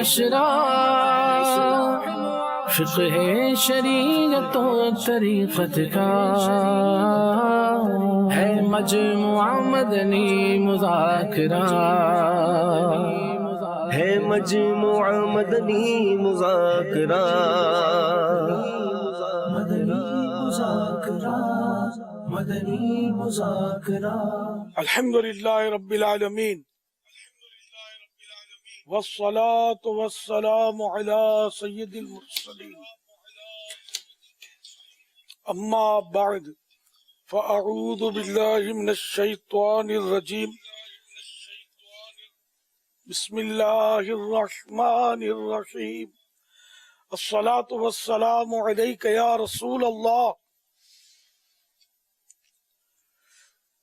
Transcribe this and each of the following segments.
معاشرہ فقہ شریعت و طریقت کا ہے مجموعہ مدنی مذاکرہ، ہے مجموعہ مدنی مذاکرہ، مدنی مذاکرہ۔ الحمدللہ رب العالمین والصلاة والسلام علی سید المرسلین، اما بعد فاعوذ باللہ من الشیطان الرجیم، بسم اللہ الرحمن الرحیم، الصلاة والسلام علیک یا رسول اللہ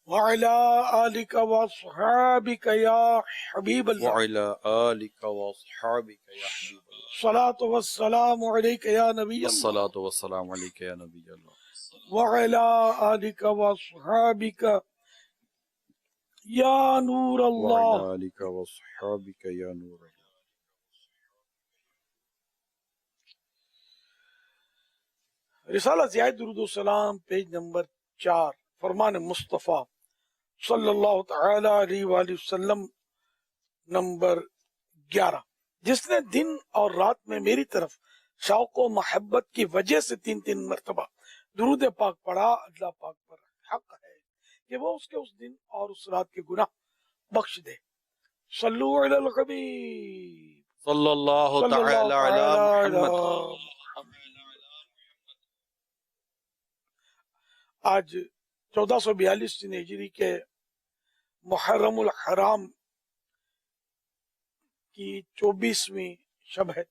وعلى آلك وأصحابك يا حبيب الله، وعلى آلك وأصحابك يا حبيب الله، الصلاة والسلام عليك يا نبي الله، الصلاة والسلام عليك يا نبي الله، وعلى آلك وأصحابك يا نور الله، وعلى آلك وأصحابك يا نور الله۔ رسالہ زیاد درود و سلام پیج نمبر 4، فرمان مصطفیٰ صلی اللہ تعالی علیہ وآلہ وسلم نمبر 11، جس نے دن اور رات میں میری طرف شوق و محبت کی وجہ سے 3 مرتبہ درود پاک پڑھا، اللہ پاک پر حق ہے کہ وہ اس کے اس دن اور اس رات کے گناہ بخش دے۔ صلو علی الحبیب صلی اللہ تعالی علی محمد۔ آج 1442 ہجری کے محرم الحرام کی 24ویں شب ہے۔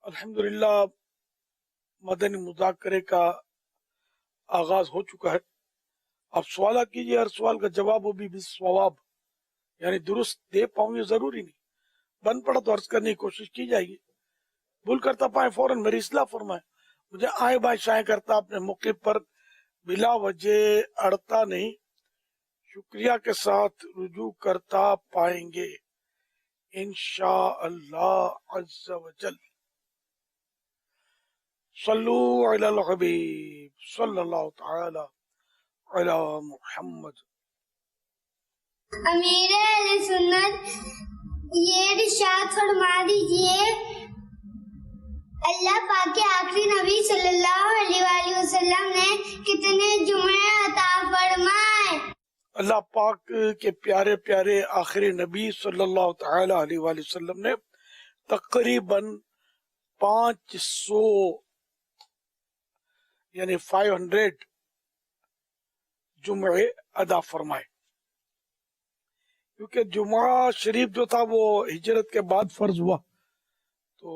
الحمدللہ مدنی مذاکرے کا آغاز ہو چکا ہے۔ اب سوالہ کیجئے، ہر سوال کا جواب وہ بھی بالصواب، یعنی درست دے پاؤں یہ ضروری نہیں، بن پڑا تو عرض کرنے کی کوشش کی جائے گی، بھول کرتا پائیں فوراً میری اصلاح فرمائیں، مجھے آئے بائیں شائیں کرتا اپنے موقع پر بلا وجہ اڑتا نہیں، شکریہ کے ساتھ رجوع کرتا پائیں گے انشاءاللہ عز و جل۔ صلو علی الحبیب صلی اللہ تعالی علی محمد۔ امیر اہل سنت یہ ارشاد فرما دیجئے، اللہ پاک کے آخری نبی صلی اللہ علیہ وآلہ وسلم نے کتنے جمعے عطا فرمائے؟ اللہ پاک کے پیارے پیارے آخری نبی صلی اللہ تعالی علیہ وآلہ وسلم نے تقریباً 500 یعنی 500 جمعے ادا فرمائے، کیونکہ جمعہ شریف جو تھا وہ ہجرت کے بعد فرض ہوا، تو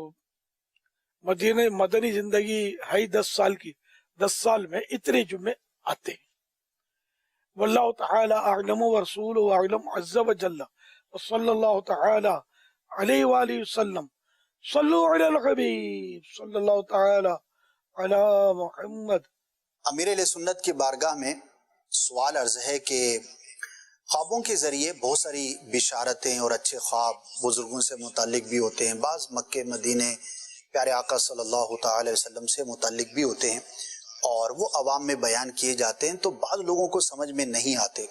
مدینہ مدنی زندگی ہے 10 سال کی، 10 سال میں اتنے جمعے آتے ہیں۔ واللہ تعالی اعلم ورسولہ اعلم عز و جل، وصلی اللہ تعالی علیہ وآلہ وسلم، صلو علی الحبیب صلی اللہ تعالی علی محمد۔ امیر علیہ سنت کی بارگاہ میں سوال عرض ہے کہ خوابوں کے ذریعے بہت ساری بشارتیں اور اچھے خواب بزرگوں سے متعلق بھی ہوتے ہیں، بعض مکہ مدینے پیارے آقا صلی اللہ تعالی وسلم سے متعلق بھی ہوتے ہیں، اور وہ عوام میں بیان کیے جاتے ہیں تو بعض لوگوں کو سمجھ میں نہیں آتے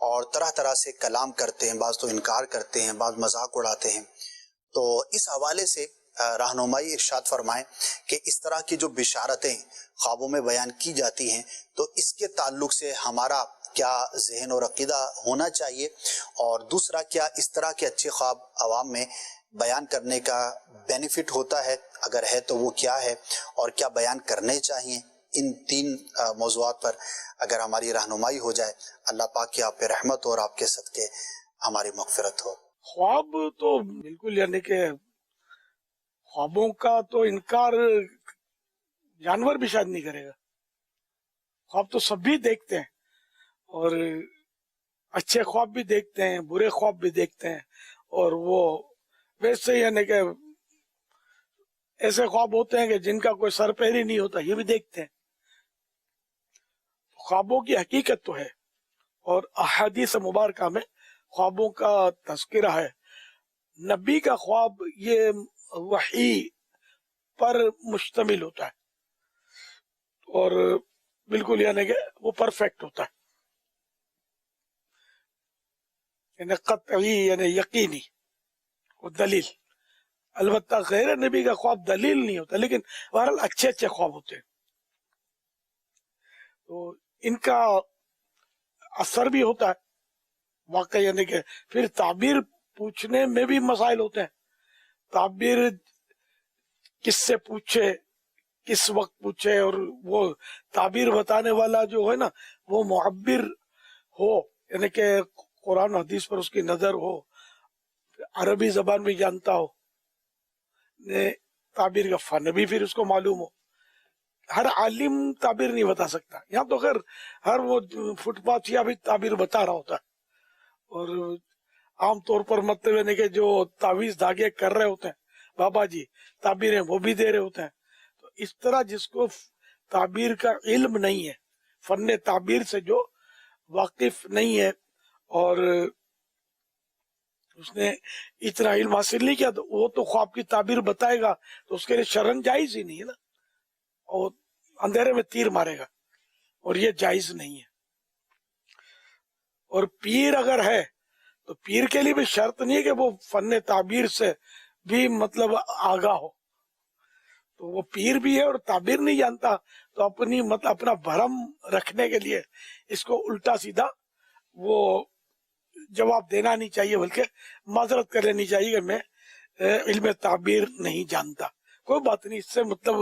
اور طرح طرح سے کلام کرتے ہیں، بعض تو انکار کرتے ہیں، بعض مذاق اڑاتے ہیں۔ تو اس حوالے سے رہنمائی ارشاد فرمائیں کہ اس طرح کی جو بشارتیں خوابوں میں بیان کی جاتی ہیں تو اس کے تعلق سے ہمارا کیا ذہن اور عقیدہ ہونا چاہیے، اور دوسرا کیا اس طرح کے اچھے خواب عوام میں بیان کرنے کا بینیفٹ ہوتا ہے، اگر ہے تو وہ کیا ہے، اور کیا بیان کرنے چاہیے؟ ان 3 موضوعات پر اگر ہماری رہنمائی ہو جائے، اللہ پاک کی آپ پہ رحمت ہو اور آپ کے صدقے ہماری مغفرت ہو۔ خواب تو بالکل، یعنی کہ خوابوں کا تو انکار جانور بھی شاید نہیں کرے گا، خواب تو سب بھی دیکھتے ہیں، اور اچھے خواب بھی دیکھتے ہیں، برے خواب بھی دیکھتے ہیں، اور وہ ویسے ہی یعنی کہ ایسے خواب ہوتے ہیں کہ جن کا کوئی سر پیر ہی نہیں ہوتا، یہ بھی دیکھتے ہیں۔ خوابوں کی حقیقت تو ہے، اور احادیث مبارکہ میں خوابوں کا تذکرہ ہے. نبی کا خواب یہ وحی پر مشتمل ہوتا ہے اور بالکل یعنی کہ وہ پرفیکٹ ہوتا ہے، یعنی قطعی یعنی یقینی وہ دلیل. البتہ غیر نبی کا خواب دلیل نہیں ہوتا، لیکن بہرحال اچھے اچھے خواب ہوتے ہیں، تو ان کا اثر بھی ہوتا ہے واقعی. یعنی کہ پھر تعبیر پوچھنے میں بھی مسائل ہوتے ہیں. تعبیر کس سے پوچھے، کس وقت پوچھے، اور وہ تعبیر بتانے والا جو ہے نا وہ معبر ہو، یعنی کہ قرآن و حدیث پر اس کی نظر ہو، عربی زبان بھی جانتا ہو، تعبیر کا فن بھی پھر اس کو معلوم ہو. ہر عالم تعبیر نہیں بتا سکتا. یہاں تو خیر ہر وہ فٹ پاتھ یا بھی تعبیر بتا رہا ہوتا ہے، اور عام طور پر مطلب یعنی کہ جو تعویذ دھاگے کر رہے ہوتے ہیں بابا جی تعبیریں وہ بھی دے رہے ہوتے ہیں. تو اس طرح جس کو تعبیر کا علم نہیں ہے، فن تعبیر سے جو واقف نہیں ہے اور اس نے اتنا علم حاصل نہیں کیا، تو وہ تو خواب کی تعبیر بتائے گا تو اس کے لیے شرن جائز ہی نہیں ہے نا، اور اندھیرے میں تیر مارے گا، اور یہ جائز نہیں ہے. اور پیر اگر ہے تو پیر کے لیے بھی شرط نہیں ہے کہ وہ فن تعبیر سے بھی مطلب آگاہ ہو. تو وہ پیر بھی ہے اور تعبیر نہیں جانتا، تو اپنی مطلب اپنا بھرم رکھنے کے لیے اس کو الٹا سیدھا وہ جواب دینا نہیں چاہیے، بلکہ معذرت کر لینی چاہیے کہ میں علم تعبیر نہیں جانتا. کوئی بات نہیں، اس سے مطلب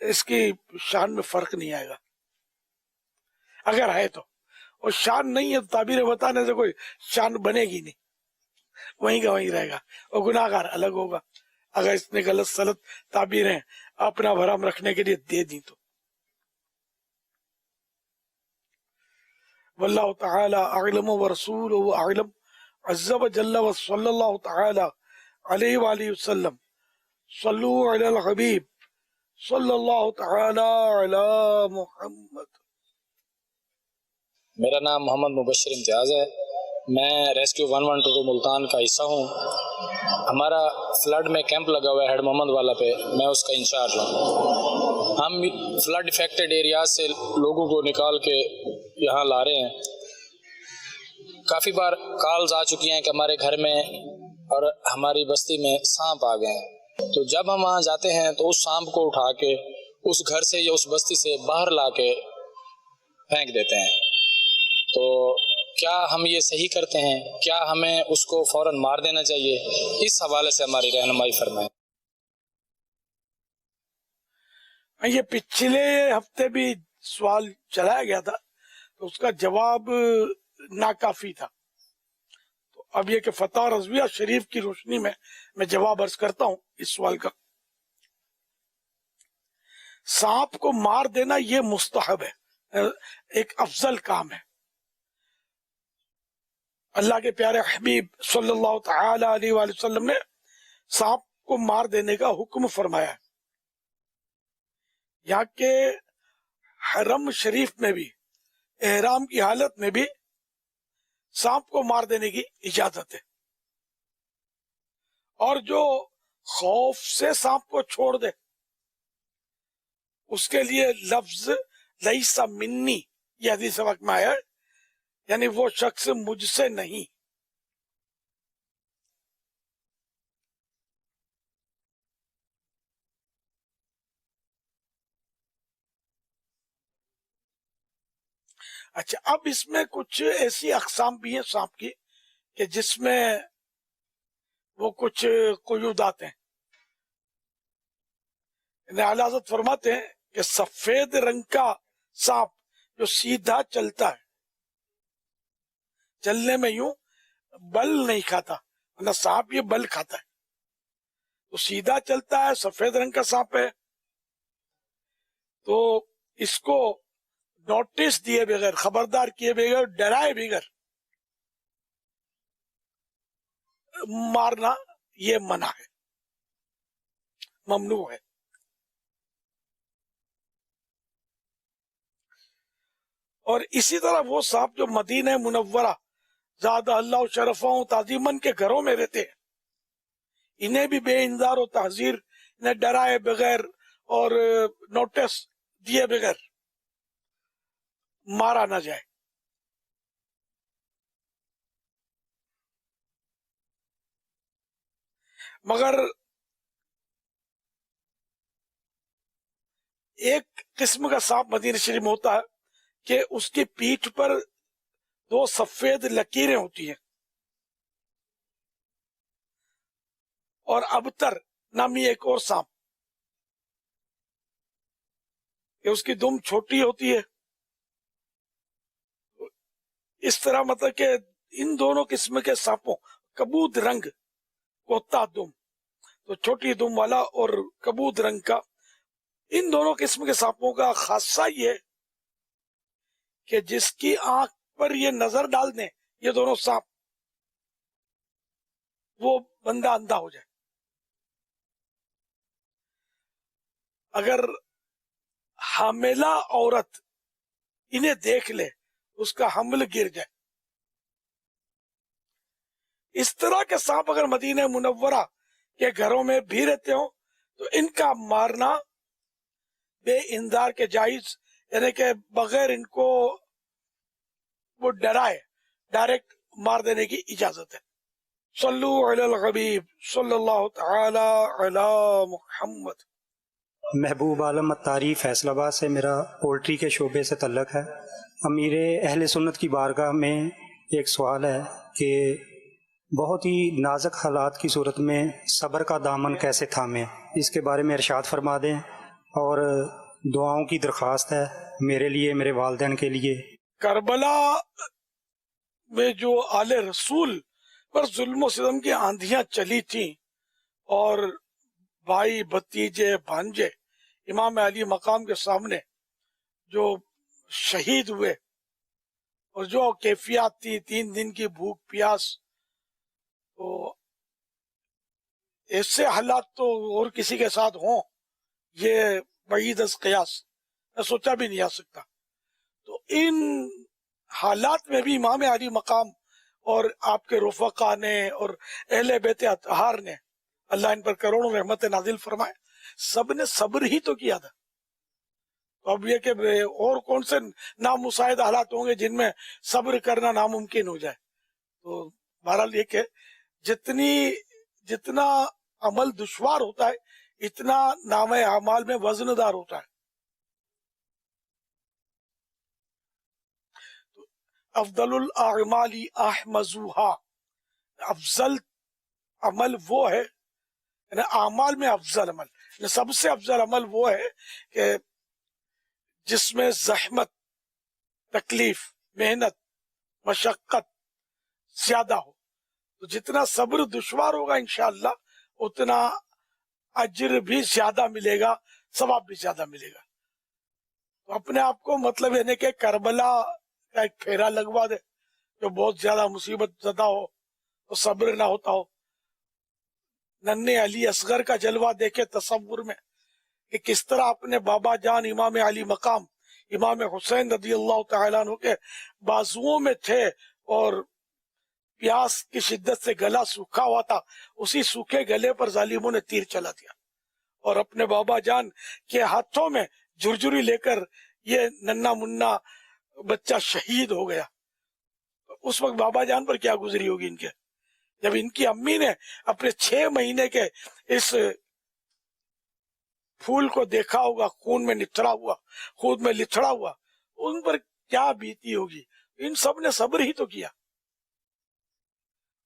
اس کی شان میں فرق نہیں آئے گا اگر ہے تو. اور شان نہیں ہے تو تعبیر بتانے سے کوئی شان بنے گی نہیں، وہیں کا وہیں رہے گا، اور گناہ گار الگ ہوگا اگر اس نے غلط سلط تعبیریں اپنا بھرم رکھنے کے لیے دے دی تو. واللہ تعالی اعلم ورسولہ اعلم عز وجل وصلی اللہ تعالی علیہ وآلہ وسلم. صلو علی الحبیب صلی اللہ تعالی علی محمد. میرا نام محمد مبشر امتیاز ہے، میں ریسکیو 112 ملتان کا حصہ ہوں. ہمارا فلڈ میں کیمپ لگا ہوا ہے ہیڈ محمد والا پہ، میں اس کا انچارج ہوں. ہم فلڈ افیکٹڈ ایریاز سے لوگوں کو نکال کے یہاں لا رہے ہیں. کافی بار کالز آ چکی ہیں کہ ہمارے گھر میں اور ہماری بستی میں سانپ آ گئے ہیں. تو جب ہم وہاں جاتے ہیں تو اس سانپ کو اٹھا کے اس گھر سے یا اس بستی سے باہر لا کے پھینک دیتے ہیں. تو کیا ہم یہ صحیح کرتے ہیں؟ کیا ہمیں اس کو فوراً مار دینا چاہیے؟ اس حوالے سے ہماری رہنمائی فرمائیں. یہ پچھلے ہفتے بھی سوال چلایا گیا تھا تو اس کا جواب ناکافی تھا. تو اب یہ کہ فتح رضویہ شریف کی روشنی میں جواب عرض کرتا ہوں اس سوال کا. سانپ کو مار دینا یہ مستحب ہے، ایک افضل کام ہے. اللہ کے پیارے حبیب صلی اللہ تعالی علیہ وآلہ وسلم نے سانپ کو مار دینے کا حکم فرمایا ہے. یہاں کے حرم شریف میں بھی احرام کی حالت میں بھی سانپ کو مار دینے کی اجازت ہے. اور جو خوف سے سانپ کو چھوڑ دے اس کے لیے لفظ لیسا منی یہ حدیث وقت میں آیا ہے، یعنی وہ شخص مجھ سے نہیں. اچھا، اب اس میں کچھ ایسی اقسام بھی ہیں سانپ کی کہ جس میں وہ کچھ قیودات ہیں. اعلیٰ حضرت فرماتے ہیں کہ سفید رنگ کا سانپ جو سیدھا چلتا ہے، چلنے میں یوں بل نہیں کھاتا، ورنہ سانپ یہ بل کھاتا ہے، تو سیدھا چلتا ہے، سفید رنگ کا سانپ ہے، تو اس کو نوٹس دیے بغیر، خبردار کیے بغیر، ڈرائے بغیر مارنا یہ منع ہے، ممنوع ہے. اور اسی طرح وہ سانپ جو مدینہ منورہ زیادہ اللہ شرفوں تعظیمن کے گھروں میں رہتے ہیں، انہیں بھی بے انذار و تحذیر، انہیں ڈرائے بغیر اور نوٹس دیے بغیر مارا نہ جائے۔ مگر ایک قسم کا سانپ مدینہ شریف میں ہوتا ہے کہ اس کی پیٹھ پر 2 سفید لکیریں ہوتی ہیں، اور ابتر نامی ایک اور سانپ، کہ اس کی دم چھوٹی ہوتی ہے۔ اس طرح مطلب کہ ان دونوں قسم کے سانپوں، کبود رنگ کوتا دم، تو چھوٹی دم والا اور کبود رنگ کا، ان دونوں قسم کے سانپوں کا خاصہ یہ کہ جس کی آنکھ پر یہ نظر ڈال دیں یہ دونوں سانپ، وہ بندہ اندھا ہو جائے۔ اگر حاملہ عورت انہیں دیکھ لے اس کا حمل گر جائے۔ اس طرح کے سانپ اگر مدینہ منورہ کے گھروں میں بھی رہتے ہوں تو ان کا مارنا بے انذار کے جائز، یعنی کہ بغیر ان کو وہ ڈرائے ڈائریکٹ مار دینے کی اجازت ہے۔ صلو علی الحبیب صلی اللہ تعالی علی محمد۔ محبوب عالم اتاری فیصل آباد سے، میرا پولٹری کے شعبے سے تعلق ہے۔ امیر اہل سنت کی بارگاہ میں ایک سوال ہے کہ بہت ہی نازک حالات کی صورت میں صبر کا دامن کیسے تھامیں، اس کے بارے میں ارشاد فرما دیں، اور دعاؤں کی درخواست ہے میرے لیے، میرے والدین کے لیے۔ کربلا میں جو آل رسول پر ظلم و ستم کی آندھیاں چلی تھیں اور بھائی بھتیجے بھانجے امام علی مقام کے سامنے جو شہید ہوئے، اور جو کیفیات تھی 3 دن کی بھوک پیاس، تو ایسے حالات تو اور کسی کے ساتھ ہوں یہ بعید از قیاس، میں سوچا بھی نہیں آ سکتا۔ تو ان حالات میں بھی امام علی مقام اور آپ کے رفقا نے اور اہل بیت اطہار نے، اللہ ان پر کروڑوں رحمت نازل فرمائے، سب نے صبر ہی تو کیا تھا۔ تو اب یہ کہ اور کون سے نامساعد حالات ہوں گے جن میں صبر کرنا ناممکن ہو جائے۔ تو بہرحال یہ کہ جتنا عمل دشوار ہوتا ہے اتنا نام اعمال میں وزن دار ہوتا ہے۔ افضل الاعمال احمزوها، افضل عمل وہ ہے، یعنی اعمال میں افضل عمل، یعنی سب سے افضل عمل وہ ہے کہ جس میں زحمت، تکلیف، محنت، مشقت زیادہ ہو۔ تو جتنا صبر دشوار ہوگا انشاءاللہ اتنا اجر بھی زیادہ ملے گا، ثواب بھی زیادہ ملے گا۔ تو اپنے آپ کو مطلب یعنی کہ کربلا کا ایک پھیرا لگوا دے، جو بہت زیادہ مصیبت زدہ ہو تو صبر نہ ہوتا ہو۔ ننھے علی اصغر کا جلوہ دیکھے تصور میں کہ کس طرح اپنے بابا جان امام علی مقام امام حسین رضی اللہ تعالیٰ عنہ کے بازوؤں میں تھے، اور پیاس کی شدت سے گلا سوکھا ہوا تھا، اسی سوکھے گلے پر ظالموں نے تیر چلا دیا، اور اپنے بابا جان کے ہاتھوں میں جھرجھری لے کر یہ ننھا منا بچہ شہید ہو گیا۔ اس وقت بابا جان پر کیا گزری ہوگی ان کے، جب ان کی امی نے اپنے 6 مہینے کے اس پھول کو دیکھا ہوگا، خون میں نتھرا ہوا، خود میں لتھڑا ہوا، ان پر کیا بیتی ہوگی۔ ان سب نے صبر ہی تو کیا،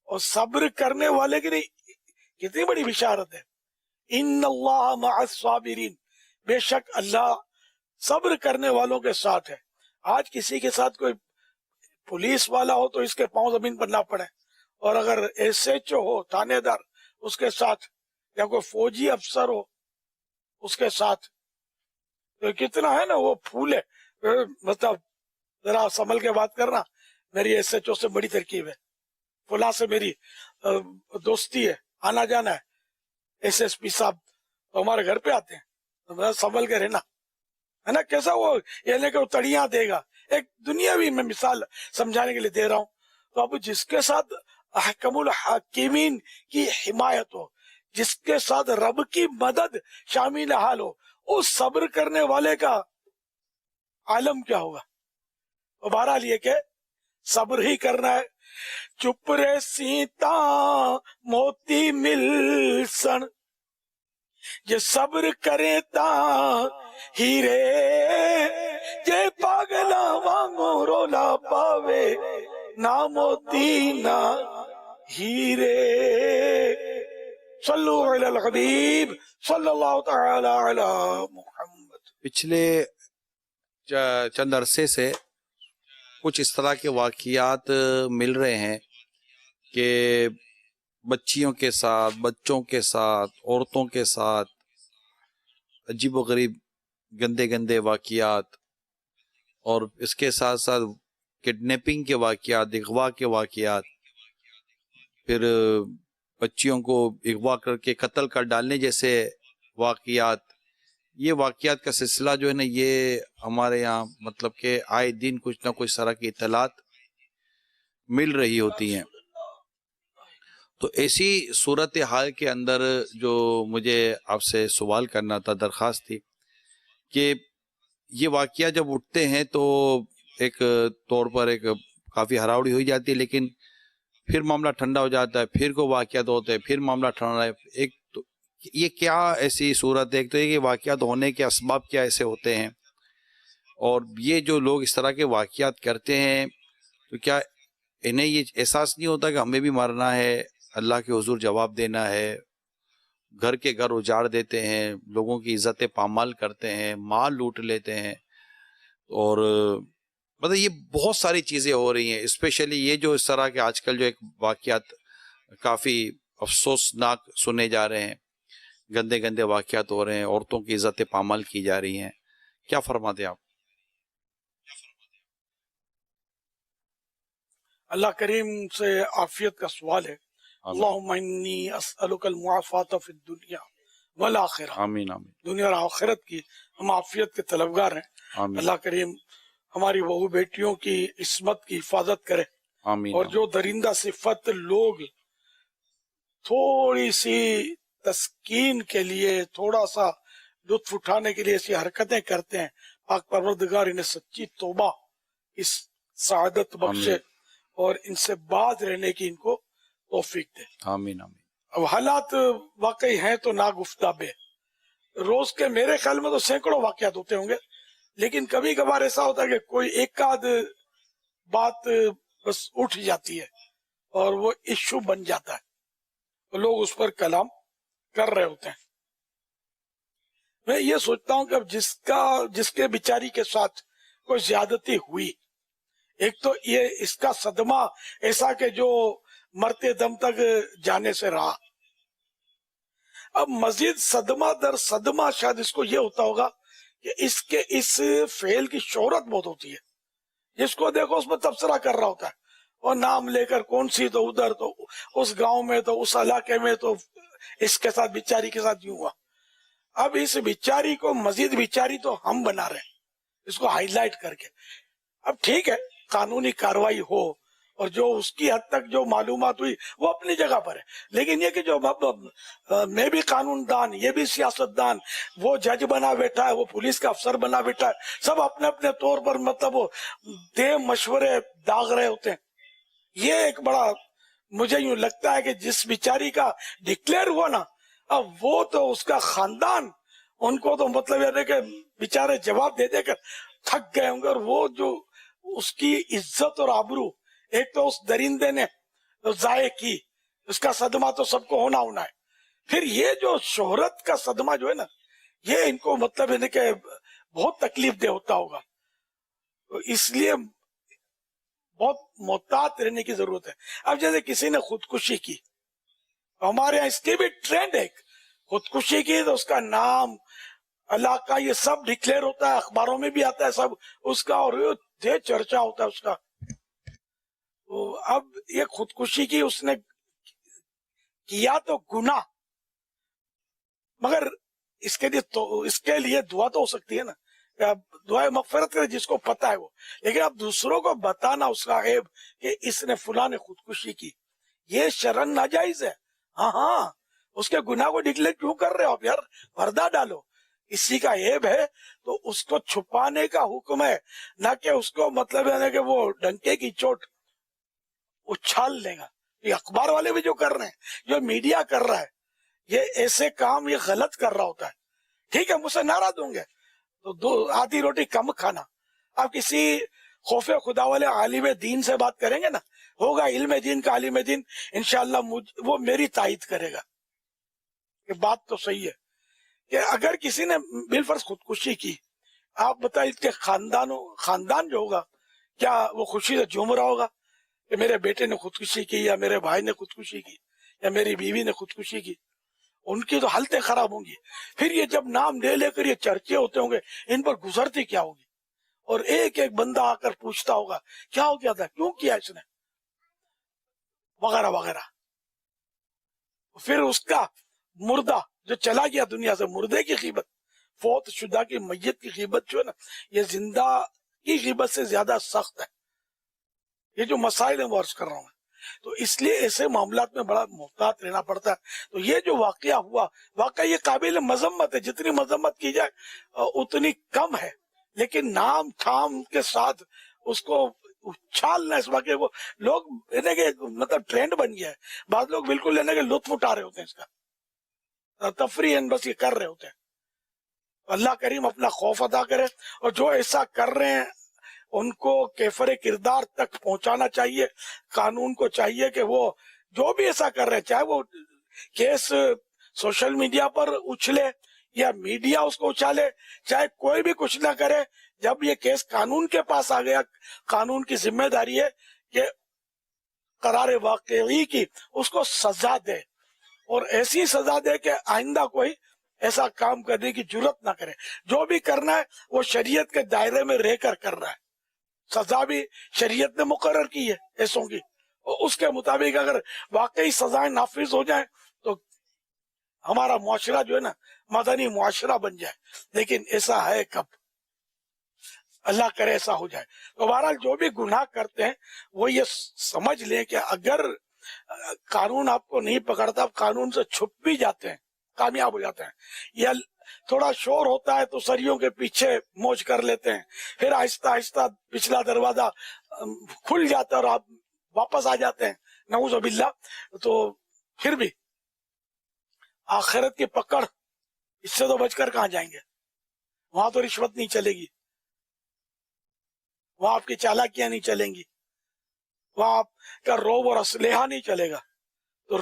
اور صبر کرنے والے کی نہیں، کتنی بڑی بشارت ہے، ان اللہ مع الصابرین، بے شک اللہ صبر کرنے والوں کے ساتھ ہے۔ آج کسی کے ساتھ کوئی پولیس والا ہو تو اس کے پاؤں زمین پر نہ پڑے، اور اگر ایس ایچ او ہو، تھانے دار، اس کے ساتھ، یا کوئی فوجی افسر ہو اس کے ساتھ، تو کتنا ہے نا وہ پھول ہے۔ مطلب ذرا سنبھل کے بات کرنا، میری ایس ایچ او سے بڑی ترکیب ہے، فلاں سے میری دوستی ہے، آنا جانا ہے، ایس ایس پی صاحب تو ہمارے گھر پہ آتے ہیں، تو سنبھل کے رہنا ہے نا۔ کیسا وہ یعنی کہ وہ تڑیاں دے گا، ایک دنیاوی میں مثال سمجھانے کے لیے دے رہا ہوں۔ تو اب جس کے ساتھ احکم الحاکمین کی حمایت ہو، جس کے ساتھ رب کی مدد شامل حال ہو، اس صبر کرنے والے کا عالم کیا ہوگا؟ بہرحال یہ کہ صبر ہی کرنا ہے. چپ رے سیتا موتی مل سن، جے صبر کرے تا ہیرے، جے پاگلا وانگو رولا پاوے نہ موتی نہ ہیرے. صلو علی الحبیب صلی اللہ تعالی علی محمد. پچھلے چند عرصے سے کچھ اس طرح کے واقعات مل رہے ہیں کہ بچیوں کے ساتھ، بچوں کے ساتھ، عورتوں کے ساتھ عجیب و غریب گندے گندے واقعات، اور اس کے ساتھ ساتھ کڈنیپنگ کے واقعات، اغوا کے واقعات، پھر بچیوں کو اغوا کر کے قتل کر ڈالنے جیسے واقعات. یہ واقعات کا سلسلہ جو ہے نا، یہ ہمارے یہاں مطلب کہ آئے دن کچھ نہ کچھ طرح کی اطلاعات مل رہی ہوتی ہیں. تو ایسی صورتحال کے اندر جو مجھے آپ سے سوال کرنا تھا، درخواست تھی کہ یہ واقعہ جب اٹھتے ہیں تو ایک طور پر ایک کافی ہراوڑی ہو جاتی ہے، لیکن پھر معاملہ ٹھنڈا ہو جاتا ہے، پھر کوئی واقعات ہوتے ہیں، پھر معاملہ ٹھنڈا ہے. ایک تو یہ کیا ایسی صورت ہے؟ ایک تو یہ کہ واقعات ہونے کے اسباب کیا ایسے ہوتے ہیں، اور یہ جو لوگ اس طرح کے واقعات کرتے ہیں تو کیا انہیں یہ احساس نہیں ہوتا کہ ہمیں بھی مرنا ہے، اللہ کے حضور جواب دینا ہے؟ گھر کے گھر اجاڑ دیتے ہیں، لوگوں کی عزت پامال کرتے ہیں، مال لوٹ لیتے ہیں، اور مطلب یہ بہت ساری چیزیں ہو رہی ہیں. اسپیشلی یہ جو اس طرح کے آج کل جو ایک واقعات کافی افسوسناک سنے جا رہے ہیں، گندے گندے واقعات ہو رہے ہیں، عورتوں کی عزت پامال کی جا رہی ہیں. کیا فرماتے ہیں آپ؟ اللہ کریم سے عافیت کا سوال ہے. اللہم انی اسألک المعافات فی الدنیا والآخرہ. آمین آمین. دنیا اور آخرت کی ہم عافیت کے طلبگار ہیں. آمین. اللہ کریم ہماری بہو بیٹیوں کی عصمت کی حفاظت کرے. آمین. اور جو درندہ صفت لوگ تھوڑی سی تسکین کے لیے، تھوڑا سا لطف اٹھانے کے لیے ایسی حرکتیں کرتے ہیں، پاک پروردگار انہیں سچی توبہ اس سعادت بخشے اور ان سے باز رہنے کی ان کو توفیق دے. آمین آمین. اب حالات واقعی ہیں تو ناگفتہ بے. روز کے میرے خیال میں تو سینکڑوں واقعات ہوتے ہوں گے، لیکن کبھی کبھار ایسا ہوتا ہے کہ کوئی ایک آدھ بات بس اٹھ جاتی ہے اور وہ ایشو بن جاتا ہے، تو لوگ اس پر کلام کر رہے ہوتے ہیں. میں یہ سوچتا ہوں کہ اب جس کے بیچاری کے ساتھ کوئی زیادتی ہوئی، ایک تو یہ اس کا صدمہ ایسا کہ جو مرتے دم تک جانے سے رہا. اب مزید صدمہ در صدمہ شاید اس کو یہ ہوتا ہوگا کہ اس فعل کی شہرت بہت ہوتی ہے. جس کو دیکھو اس میں تبصرہ کر رہا ہوتا ہے، اور نام لے کر کون سی تو ادھر، تو اس گاؤں میں، تو اس علاقے میں، تو اس کے ساتھ بیچاری کے ساتھ یوں ہوا. اب اس بیچاری کو مزید بیچاری تو ہم بنا رہے ہیں اس کو ہائی لائٹ کر کے. اب ٹھیک ہے، قانونی کاروائی ہو، اور جو اس کی حد تک جو معلومات ہوئی وہ اپنی جگہ پر ہے، لیکن یہ کہ جو میں بھی قانون دان، یہ بھی سیاست دان، وہ جج بنا بیٹھا ہے، وہ پولیس کا افسر بنا بیٹھا ہے، سب اپنے اپنے طور پر مطلب وہ دے مشورے داغ رہے ہوتے ہیں. یہ ایک بڑا مجھے یوں لگتا ہے کہ جس بیچاری کا ڈکلیئر ہوا نا، اب وہ تو اس کا خاندان، ان کو تو مطلب یہ کہ بیچارے جواب دے دے کر تھک گئے ہوں گے. اور وہ جو اس کی عزت اور آبرو ایک تو اس درندے نے ضائع کی، اس کا صدمہ تو سب کو ہونا ہے. پھر یہ جو شہرت کا صدمہ جو ہے نا، یہ ان کو مطلب ہے کہ بہت تکلیف دہ ہوتا ہوگا. اس لیے بہت محتاط رہنے کی ضرورت ہے. اب جیسے کسی نے خودکشی کی، ہمارے یہاں اس کی بھی ٹرینڈ ہے، خودکشی کی تو اس کا نام، علاقہ، یہ سب ڈکلیئر ہوتا ہے، اخباروں میں بھی آتا ہے سب اس کا، اور چرچا ہوتا ہے اس کا. اب یہ خودکشی کی اس نے کیا تو گناہ، مگر اس کے لیے دعا تو ہو سکتی ہے نا دعائے مغفرت کرے جس کو پتا ہے وہ، لیکن اب دوسروں کو بتانا اس کا عیب کہ اس نے فلاں نے خودکشی کی، یہ شرعن ناجائز ہے۔ ہاں اس کے گناہ کو ڈکلیئر کیوں کر رہے ہو آپ یار؟ پردہ ڈالو، کسی کا عیب ہے تو اس کو چھپانے کا حکم ہے، نہ کہ اس کو مطلب ہے کہ وہ ڈنکے کی چوٹ اچھال لے گا۔ یہ اخبار والے بھی جو کر رہے ہیں، جو میڈیا کر رہا ہے، یہ ایسے کام یہ غلط کر رہا ہوتا ہے۔ ٹھیک ہے مجھ سے ناراض ہوں گے تو آدھی روٹی کم کھانا۔ آپ کسی خوف خدا والے عالم دین سے بات کریں گے نا، ہوگا علم دین کا عالم دین، انشاءاللہ وہ میری تائید کرے گا کہ بات تو صحیح ہے کہ اگر کسی نے بالفرض خودکشی کی، آپ بتائیے کہ خاندان جو ہوگا کیا وہ خوشی سے جھوم رہا ہوگا کہ میرے بیٹے نے خودکشی کی، یا میرے بھائی نے خودکشی کی، یا میری بیوی نے خودکشی کی؟ ان کی تو حالتیں خراب ہوں گی۔ پھر یہ جب نام لے کر یہ چرچے ہوتے ہوں گے، ان پر گزرتی کیا ہوگی، اور ایک ایک بندہ آ کر پوچھتا ہوگا کیا ہو گیا تھا، کیوں کیا اس نے، وغیرہ وغیرہ۔ پھر اس کا مردہ جو چلا گیا دنیا سے، مردے کی غیبت، فوت شدہ کی میت کی غیبت جو ہے نا، یہ زندہ کی غیبت سے زیادہ سخت ہے۔ یہ جو مسائل ہیں وہ عرض کر رہا ہوں، تو اس لیے ایسے معاملات میں بڑا محتاط رہنا پڑتا ہے۔ تو یہ جو واقعہ ہوا، واقعہ یہ قابل مذمت ہے، جتنی مذمت کی جائے اتنی کم ہے، لیکن نام تھام کے ساتھ اس کو اچھالنا، اس واقعے کو لوگ لینے کے مطلب ٹرینڈ بن گیا ہے۔ بعض لوگ بالکل لینے کے لطف اٹھا رہے ہوتے ہیں، اس کا تفریح بس یہ کر رہے ہوتے ہیں۔ اللہ کریم اپنا خوف ادا کرے، اور جو ایسا کر رہے ہیں ان کو کیفر کردار تک پہنچانا چاہیے۔ قانون کو چاہیے کہ وہ جو بھی ایسا کر رہے ہیں، چاہے وہ کیس سوشل میڈیا پر اچھلے یا میڈیا اس کو اچھالے، چاہے کوئی بھی کچھ نہ کرے، جب یہ کیس قانون کے پاس آ گیا، قانون کی ذمہ داری ہے کہ قرار واقعی کی اس کو سزا دے، اور ایسی سزا دے کہ آئندہ کوئی ایسا کام کرنے کی جرت نہ کرے۔ جو بھی کرنا ہے وہ شریعت کے دائرے میں رہ کر کر رہا ہے، سزا بھی شریعت نے مقرر کی ہے ایسوں کی، اور اس کے مطابق اگر واقعی سزائیں نافذ ہو جائیں تو ہمارا معاشرہ جو ہے نا مدنی معاشرہ بن جائے، لیکن ایسا ہے کب؟ اللہ کرے ایسا ہو جائے۔ تو بہرحال جو بھی گناہ کرتے ہیں وہ یہ سمجھ لیں کہ اگر قانون آپ کو نہیں پکڑتا، آپ قانون سے چھپ بھی جاتے ہیں، کامیاب ہو جاتے ہیں، یا تھوڑا شور ہوتا ہے تو سریوں کے پیچھے موج کر لیتے ہیں، پھر آہستہ آہستہ پچھلا دروازہ کھل جاتا ہے اور آپ واپس آ جاتے ہیں، نعوذ باللہ۔ تو پھر بھی آخرت کی پکڑ، اس سے تو بچ کر کہاں جائیں گے؟ وہاں تو رشوت نہیں چلے گی، وہاں آپ کی چالاکیاں نہیں چلیں گی، وہاں آپ کا روب اور اسلحہ نہیں چلے گا۔ تو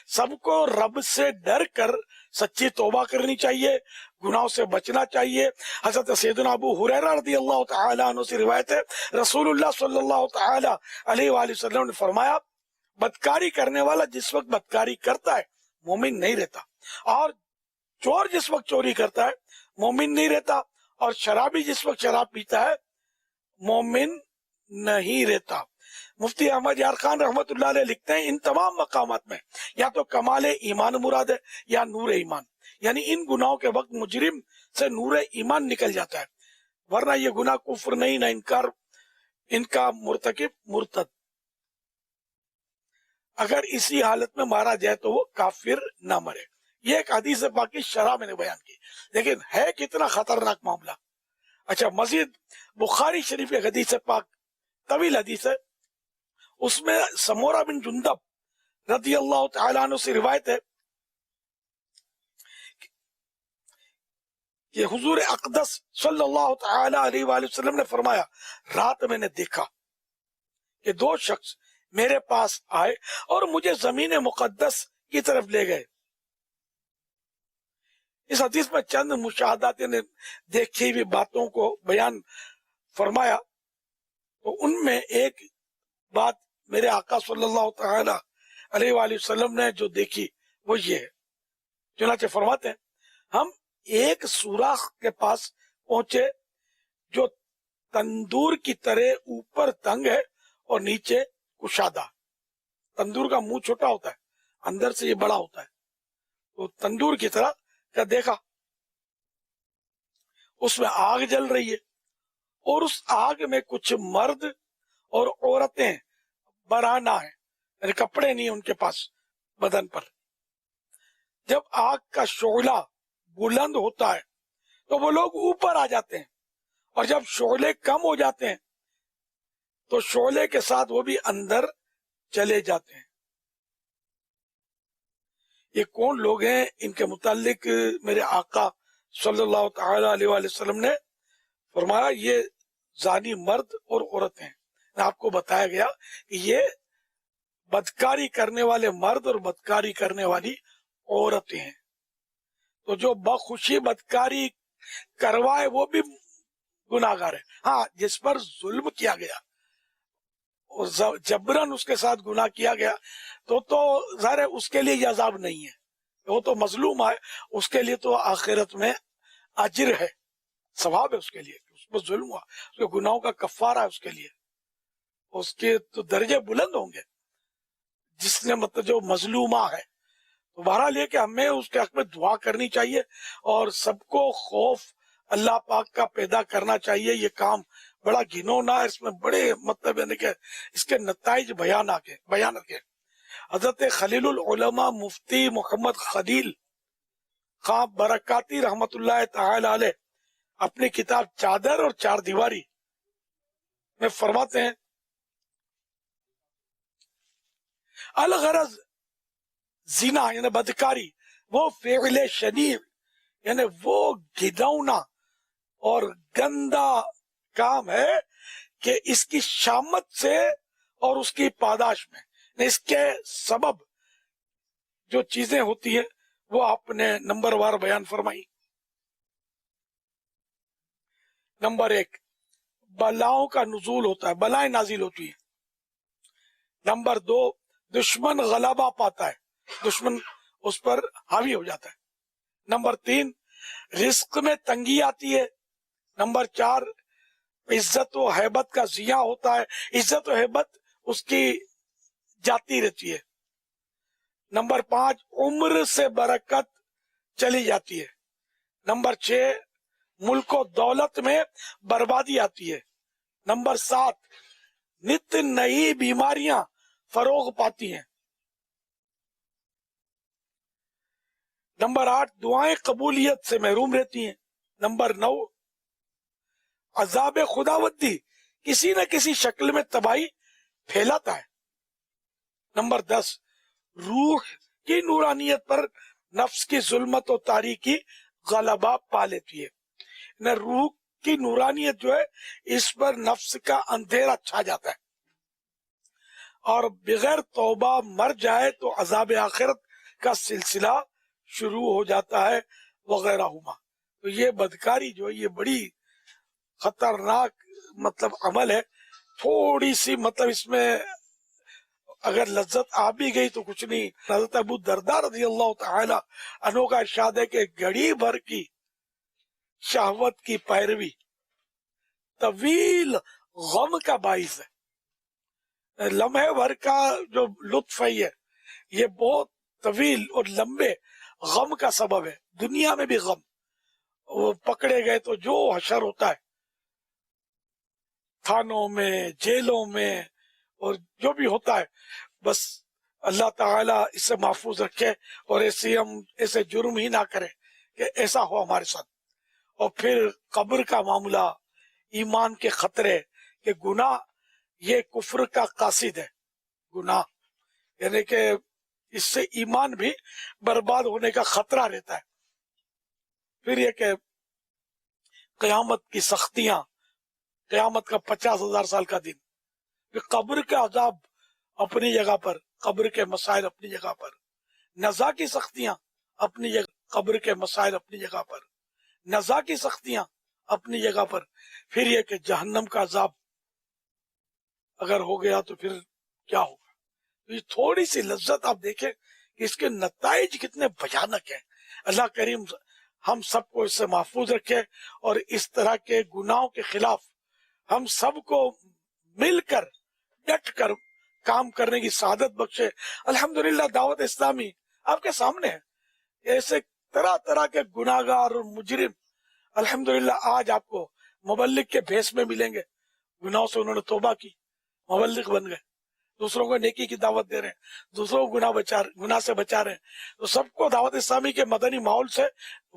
سب کو رب سے ڈر کر سچی توبہ کرنی چاہیے، گناہوں سے بچنا چاہیے۔ حضرت سیدنا ابو ہریرہ رضی اللہ تعالیٰ عنہ سے روایت ہے، رسول اللہ صلی اللہ تعالیٰ علیہ وآلہ وسلم نے فرمایا، بدکاری کرنے والا جس وقت بدکاری کرتا ہے مومن نہیں رہتا، اور چور جس وقت چوری کرتا ہے مومن نہیں رہتا، اور شرابی جس وقت شراب پیتا ہے مومن نہیں رہتا۔ مفتی احمد یار خان رحمت اللہ علیہ لکھتے ہیں، ان تمام مقامات میں یا تو کمال ایمان مراد ہے یا نور ایمان، یعنی ان گناہوں کے وقت مجرم سے نور ایمان نکل جاتا ہے، ورنہ یہ گناہ کفر نہیں، نہ انکار، ان کا مرتکب مرتد۔ اگر اسی حالت میں مارا جائے تو وہ کافر نہ مرے۔ یہ ایک حدیث پاک کی شرح میں نے بیان کی، لیکن ہے کتنا خطرناک معاملہ۔ اچھا، مزید بخاری شریف ایک حدیث پاک طویل حدیث ہے، اس میں سمورہ بن جندب رضی اللہ تعالیٰ عنہ سے روایت ہے کہ حضور اقدس صلی اللہ تعالیٰ علیہ وآلہ وسلم نے فرمایا، رات میں نے دیکھا کہ دو شخص میرے پاس آئے اور مجھے زمین مقدس کی طرف لے گئے۔ اس حدیث میں چند مشاہدات نے دیکھی ہوئی باتوں کو بیان فرمایا، تو ان میں ایک بات میرے آقا صلی اللہ تعالی علیہ وآلہ وسلم نے جو دیکھی وہ یہ ہے، چنانچہ فرماتے ہیں، ہم ایک سوراخ کے پاس پہنچے جو تندور کی طرح اوپر تنگ ہے اور نیچے کشادہ۔ تندور کا منہ چھوٹا ہوتا ہے، اندر سے یہ بڑا ہوتا ہے، تو تندور کی طرح کا دیکھا۔ اس میں آگ جل رہی ہے اور اس آگ میں کچھ مرد اور عورتیں برہنہ ہیں، یعنی کپڑے نہیں ان کے پاس بدن پر. جب آگ کا شعلہ بلند ہوتا ہے تو وہ لوگ اوپر آ جاتے ہیں، اور جب شعلے کم ہو جاتے ہیں تو شعلے کے ساتھ وہ بھی اندر چلے جاتے ہیں. یہ کون لوگ ہیں؟ ان کے متعلق میرے آقا صلی اللہ تعالی علیہ وآلہ وسلم نے فرمایا یہ زانی مرد اور عورتیں ہیں. آپ کو بتایا گیا کہ یہ بدکاری کرنے والے مرد اور بدکاری کرنے والی عورتیں ہیں. تو جو بخوشی بدکاری کروائے وہ بھی گناہگار ہے. ہاں، جس پر ظلم کیا گیا اور جبرن اس کے ساتھ گناہ کیا گیا تو ظاہر ہے اس کے لیے یہ عذاب نہیں ہے، وہ تو مظلوم ہے، اس کے لیے تو آخرت میں اجر ہے، ثواب ہے اس کے لیے، اس پر ظلم ہوا، اس کے گناہوں کا کفارہ ہے اس کے لیے، اس کے تو درجے بلند ہوں گے جس نے مطلب جو مظلومہ ہے. تو بہرحال یہ کہ ہمیں اس کے حق میں دعا کرنی چاہیے اور سب کو خوف اللہ پاک کا پیدا کرنا چاہیے. یہ کام بڑا گھنونا ہے، اس میں بڑے مطلب یعنی کہ اس کے نتائج بھیانک ہے. حضرت خلیل العلماء مفتی محمد خلیل خان برکاتی رحمت اللہ تعالی علیہ اپنی کتاب چادر اور چار دیواری میں فرماتے ہیں الغرض زنا یعنی بدکاری وہ فعل شنیع یعنی وہ گھنونا اور گندا کام ہے کہ اس کی شامت سے اور اس کی پاداش میں اس کے سبب جو چیزیں ہوتی ہیں وہ آپ نے نمبر وار بیان فرمائی. نمبر 1 بلاؤں کا نزول ہوتا ہے، بلائیں نازل ہوتی ہیں. نمبر 2 دشمن غلبہ پاتا ہے، دشمن اس پر حاوی ہو جاتا ہے. نمبر 3 رزق میں تنگی آتی ہے. نمبر 4 عزت و ہیبت کا ضیاع ہوتا ہے، عزت و ہیبت اس کی جاتی رہتی ہے. نمبر 5 عمر سے برکت چلی جاتی ہے. نمبر 6 ملک و دولت میں بربادی آتی ہے. نمبر 7 نت نئی بیماریاں فروغ پاتی ہیں. نمبر 8 دعائیں قبولیت سے محروم رہتی ہیں. نمبر 9 عذاب خداوندی کسی نہ کسی شکل میں تباہی پھیلاتا ہے. نمبر 10 روح کی نورانیت پر نفس کی ظلمت و تاریکی غلبہ پا لیتی ہے. روح کی نورانیت جو ہے اس پر نفس کا اندھیرا چھا جاتا ہے اور بغیر توبہ مر جائے تو عذاب آخرت کا سلسلہ شروع ہو جاتا ہے وغیرہ ہما. تو یہ بدکاری جو ہے یہ بڑی خطرناک مطلب عمل ہے. تھوڑی سی مطلب اس میں اگر لذت آ بھی گئی تو کچھ نہیں. حضرت ابو درداء رضی اللہ تعالی عنہ کا ارشاد ہے کہ گھڑی بھر کی شہوت کی پیروی طویل غم کا باعث ہے. لمحے بھر کا جو لطف ہے یہ بہت طویل اور لمبے غم کا سبب ہے. دنیا میں بھی غم، وہ پکڑے گئے تو جو حشر ہوتا ہے تھانوں میں جیلوں میں اور جو بھی ہوتا ہے، بس اللہ تعالیٰ اس سے محفوظ رکھے اور ایسے جرم ہی نہ کرے کہ ایسا ہو ہمارے ساتھ. اور پھر قبر کا معاملہ، ایمان کے خطرے، کہ گناہ یہ کفر کا قاصد ہے. گناہ یعنی کہ اس سے ایمان بھی برباد ہونے کا خطرہ رہتا ہے. پھر یہ کہ قیامت کی سختیاں، قیامت کا 50,000 سال کا دن، پھر قبر کا عذاب اپنی جگہ پر، قبر کے مسائل اپنی جگہ پر، نزا کی سختیاں اپنی جگہ، قبر کے مسائل اپنی جگہ پر، نزا کی سختیاں اپنی جگہ پر. پھر یہ کہ جہنم کا عذاب اگر ہو گیا تو پھر کیا ہوگا. یہ تھوڑی سی لذت آپ دیکھیں کہ اس کے نتائج کتنے بھیانک ہیں. اللہ کریم ہم سب کو اس سے محفوظ رکھے اور اس طرح کے گناہوں کے خلاف ہم سب کو مل کر ڈٹ کر کام کرنے کی سعادت بخشے. الحمدللہ دعوت اسلامی آپ کے سامنے ہے. ایسے طرح طرح کے گناہگار اور مجرم الحمدللہ آج آپ کو مبلغ کے بھیس میں ملیں گے. گناہوں سے انہوں نے توبہ کی, مبلغ بن گئے, دوسروں کو نیکی کی دعوت دے رہے ہیں, دوسروں کو گناہ سے بچا رہے ہیں. تو سب کو دعوت اسلامی کے مدنی ماحول سے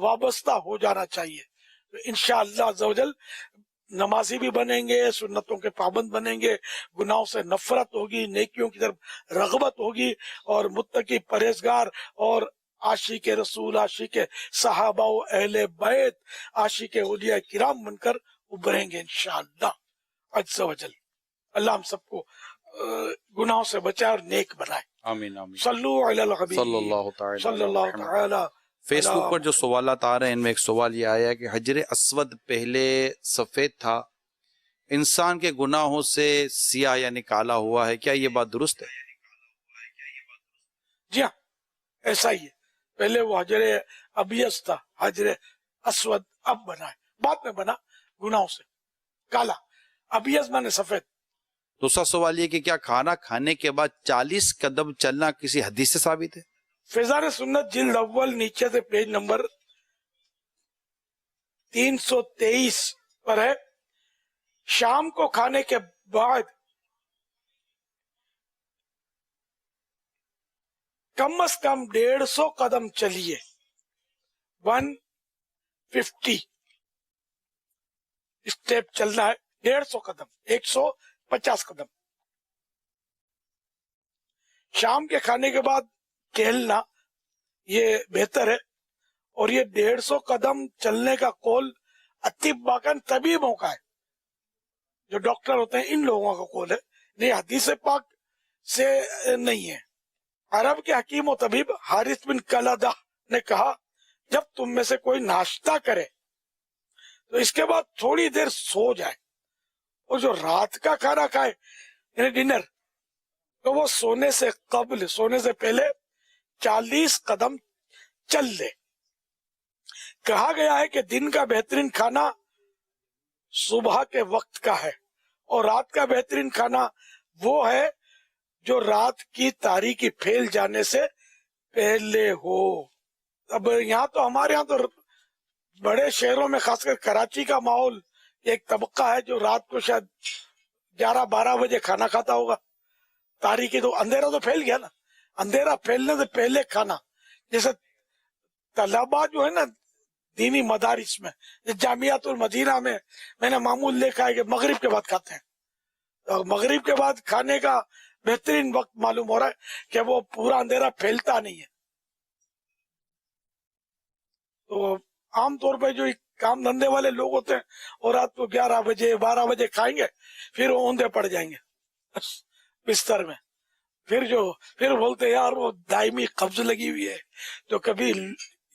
وابستہ ہو جانا چاہیے. تو انشاءاللہ عز و جل نمازی بھی بنیں گے, سنتوں کے پابند بنیں گے, گناہوں سے نفرت ہوگی, نیکیوں کی طرف رغبت ہوگی, اور متقی پرہیزگار اور عاشق رسول, عاشق صحابہ و اہل بیت, عاشق اولیاء کرام بن کر ابھریں گے انشاءاللہ عز و جل. اللہ ہم سب کو گناہوں سے بچائے اور نیک بنائے. آمین آمین. صلو علی الحبیب صلی اللہ تعالی صلی اللہ تعالی. فیس بک پر جو سوالات آ رہے ہیں ان میں ایک سوال یہ آیا ہے کہ حجر اسود پہلے سفید تھا, انسان کے گناہوں سے سیاہ یا کالا ہوا ہے, کیا یہ بات درست ہے؟ جی ہاں, ایسا ہی ہے. پہلے وہ حجر ابیض تھا, حجر اسود اب بنا ہے, بعد میں بنا گناہوں سے کالا. ابیض مانے سفید. دوسرا سوال یہ کہ کیا کھانا کھانے کے بعد 40 قدم چلنا کسی حدیث سے ثابت ہے؟ فیضان سنت جلد اول نیچے سے پیج نمبر 323 پر ہے. شام کو کھانے کے بعد کم از کم 150 قدم چلیے. 150 اسٹیپ چلنا ہے, 150 قدم, 150 قدم. شام کے کھانے کے بعد ٹہلنا یہ بہتر ہے. اور یہ 150 قدم چلنے کا قول اطباء کا طبی موقع ہے, جو ڈاکٹر ہوتے ہیں ان لوگوں کا قول ہے, یہ حدیث پاک سے نہیں ہے. عرب کے حکیم و طبیب حارث بن کلادہ نے کہا جب تم میں سے کوئی ناشتہ کرے تو اس کے بعد تھوڑی دیر سو جائے, اور جو رات کا کھانا کھائے یعنی ڈنر, تو وہ سونے سے قبل, سونے سے پہلے 40 قدم چل لے. کہا گیا ہے کہ دن کا بہترین کھانا صبح کے وقت کا ہے, اور رات کا بہترین کھانا وہ ہے جو رات کی تاریکی پھیل جانے سے پہلے ہو. اب یہاں تو ہمارے یہاں تو بڑے شہروں میں خاص کر کراچی کا ماحول, ایک طبقہ ہے جو رات کو شاید 11-12 بجے کھانا کھاتا ہوگا. تاریکی تو اندھیرا تو پھیل گیا نا, اندھیرا پھیلنے سے پہلے کھانا. جیسے طلبا جو ہے نا دینی مدارس میں, جامعات المدینہ میں نے معمول دیکھا ہے کہ مغرب کے بعد کھاتے ہیں. تو مغرب کے بعد کھانے کا بہترین وقت معلوم ہو رہا ہے کہ وہ پورا اندھیرا پھیلتا نہیں ہے. تو عام طور پہ جو کام دھندے والے لوگ ہوتے ہیں اور رات کو 11 بجے 12 بجے کھائیں گے, پھر وہ اوندے پڑ جائیں گے بستر میں. پھر بولتے یار وہ دائمی قبض لگی ہوئی ہے, تو کبھی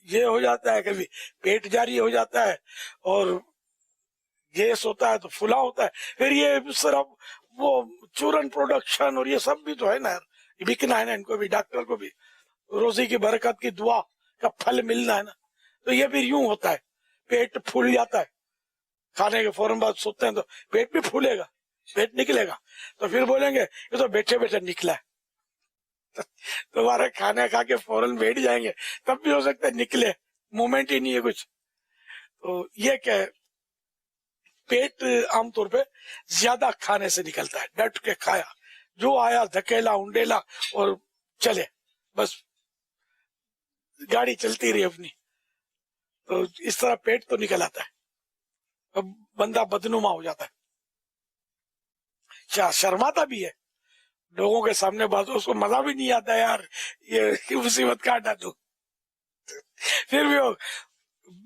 یہ ہو جاتا ہے, کبھی پیٹ جاری ہو جاتا ہے, اور گیس ہوتا ہے تو پھلا ہوتا ہے. پھر یہ صرف وہ چورن پروڈکشن اور یہ سب بھی تو ہے نا, بکنا ہے نا ان کو بھی, ڈاکٹر کو بھی روزی کی برکت کی دعا کا پھل ملنا ہے نا. تو یہ پھر یوں ہوتا ہے, پیٹ پھول جاتا ہے, کھانے کے فوراً بعد سوتے ہیں تو پیٹ بھی پھولے گا, پیٹ نکلے گا, تو پھر بولیں گے یہ تو بیٹھے بیٹھے نکلا ہے. تمہارا کھانا کھا کے فوراً بیٹھ جائیں گے, تب بھی ہو سکتا ہے نکلے, مومنٹ ہی نہیں ہے کچھ. تو یہ کہ پیٹ عام طور پہ زیادہ کھانے سے نکلتا ہے, ڈٹ کے کھایا, جو آیا دھکیلا انڈیلا اور چلے, بس گاڑی چلتی رہی اپنی. تو اس طرح پیٹ تو نکل آتا ہے, اب بندہ بدنما ہو جاتا ہے, شرماتا بھی ہے لوگوں کے سامنے. بات اس کو مزہ بھی نہیں آتا یار, یہ مصیبت کاٹا تو. پھر بھی وہ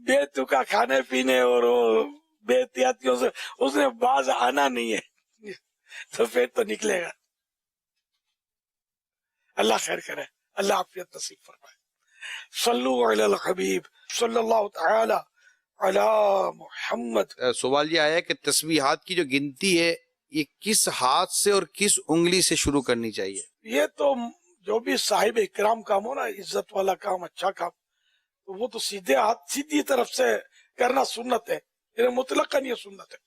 بے تکا کھانے پینے اور بے احتیاطیوں سے اس نے باز آنا نہیں ہے, تو پیٹ تو نکلے گا. اللہ خیر کرے, اللہ عافیت نصیب فرمائے. صلو علی الحبیب صلی اللہ تعالی علی محمد. سوال یہ آیا کہ تسبیحات کی جو گنتی ہے یہ کس ہاتھ سے اور کس انگلی سے شروع کرنی چاہیے؟ یہ تو جو بھی صاحب اکرام کام ہو نا, عزت والا کام, اچھا کام, تو وہ تو سیدھے ہاتھ سیدھی طرف سے کرنا سنت ہے, مطلقاً یہ سنت ہے,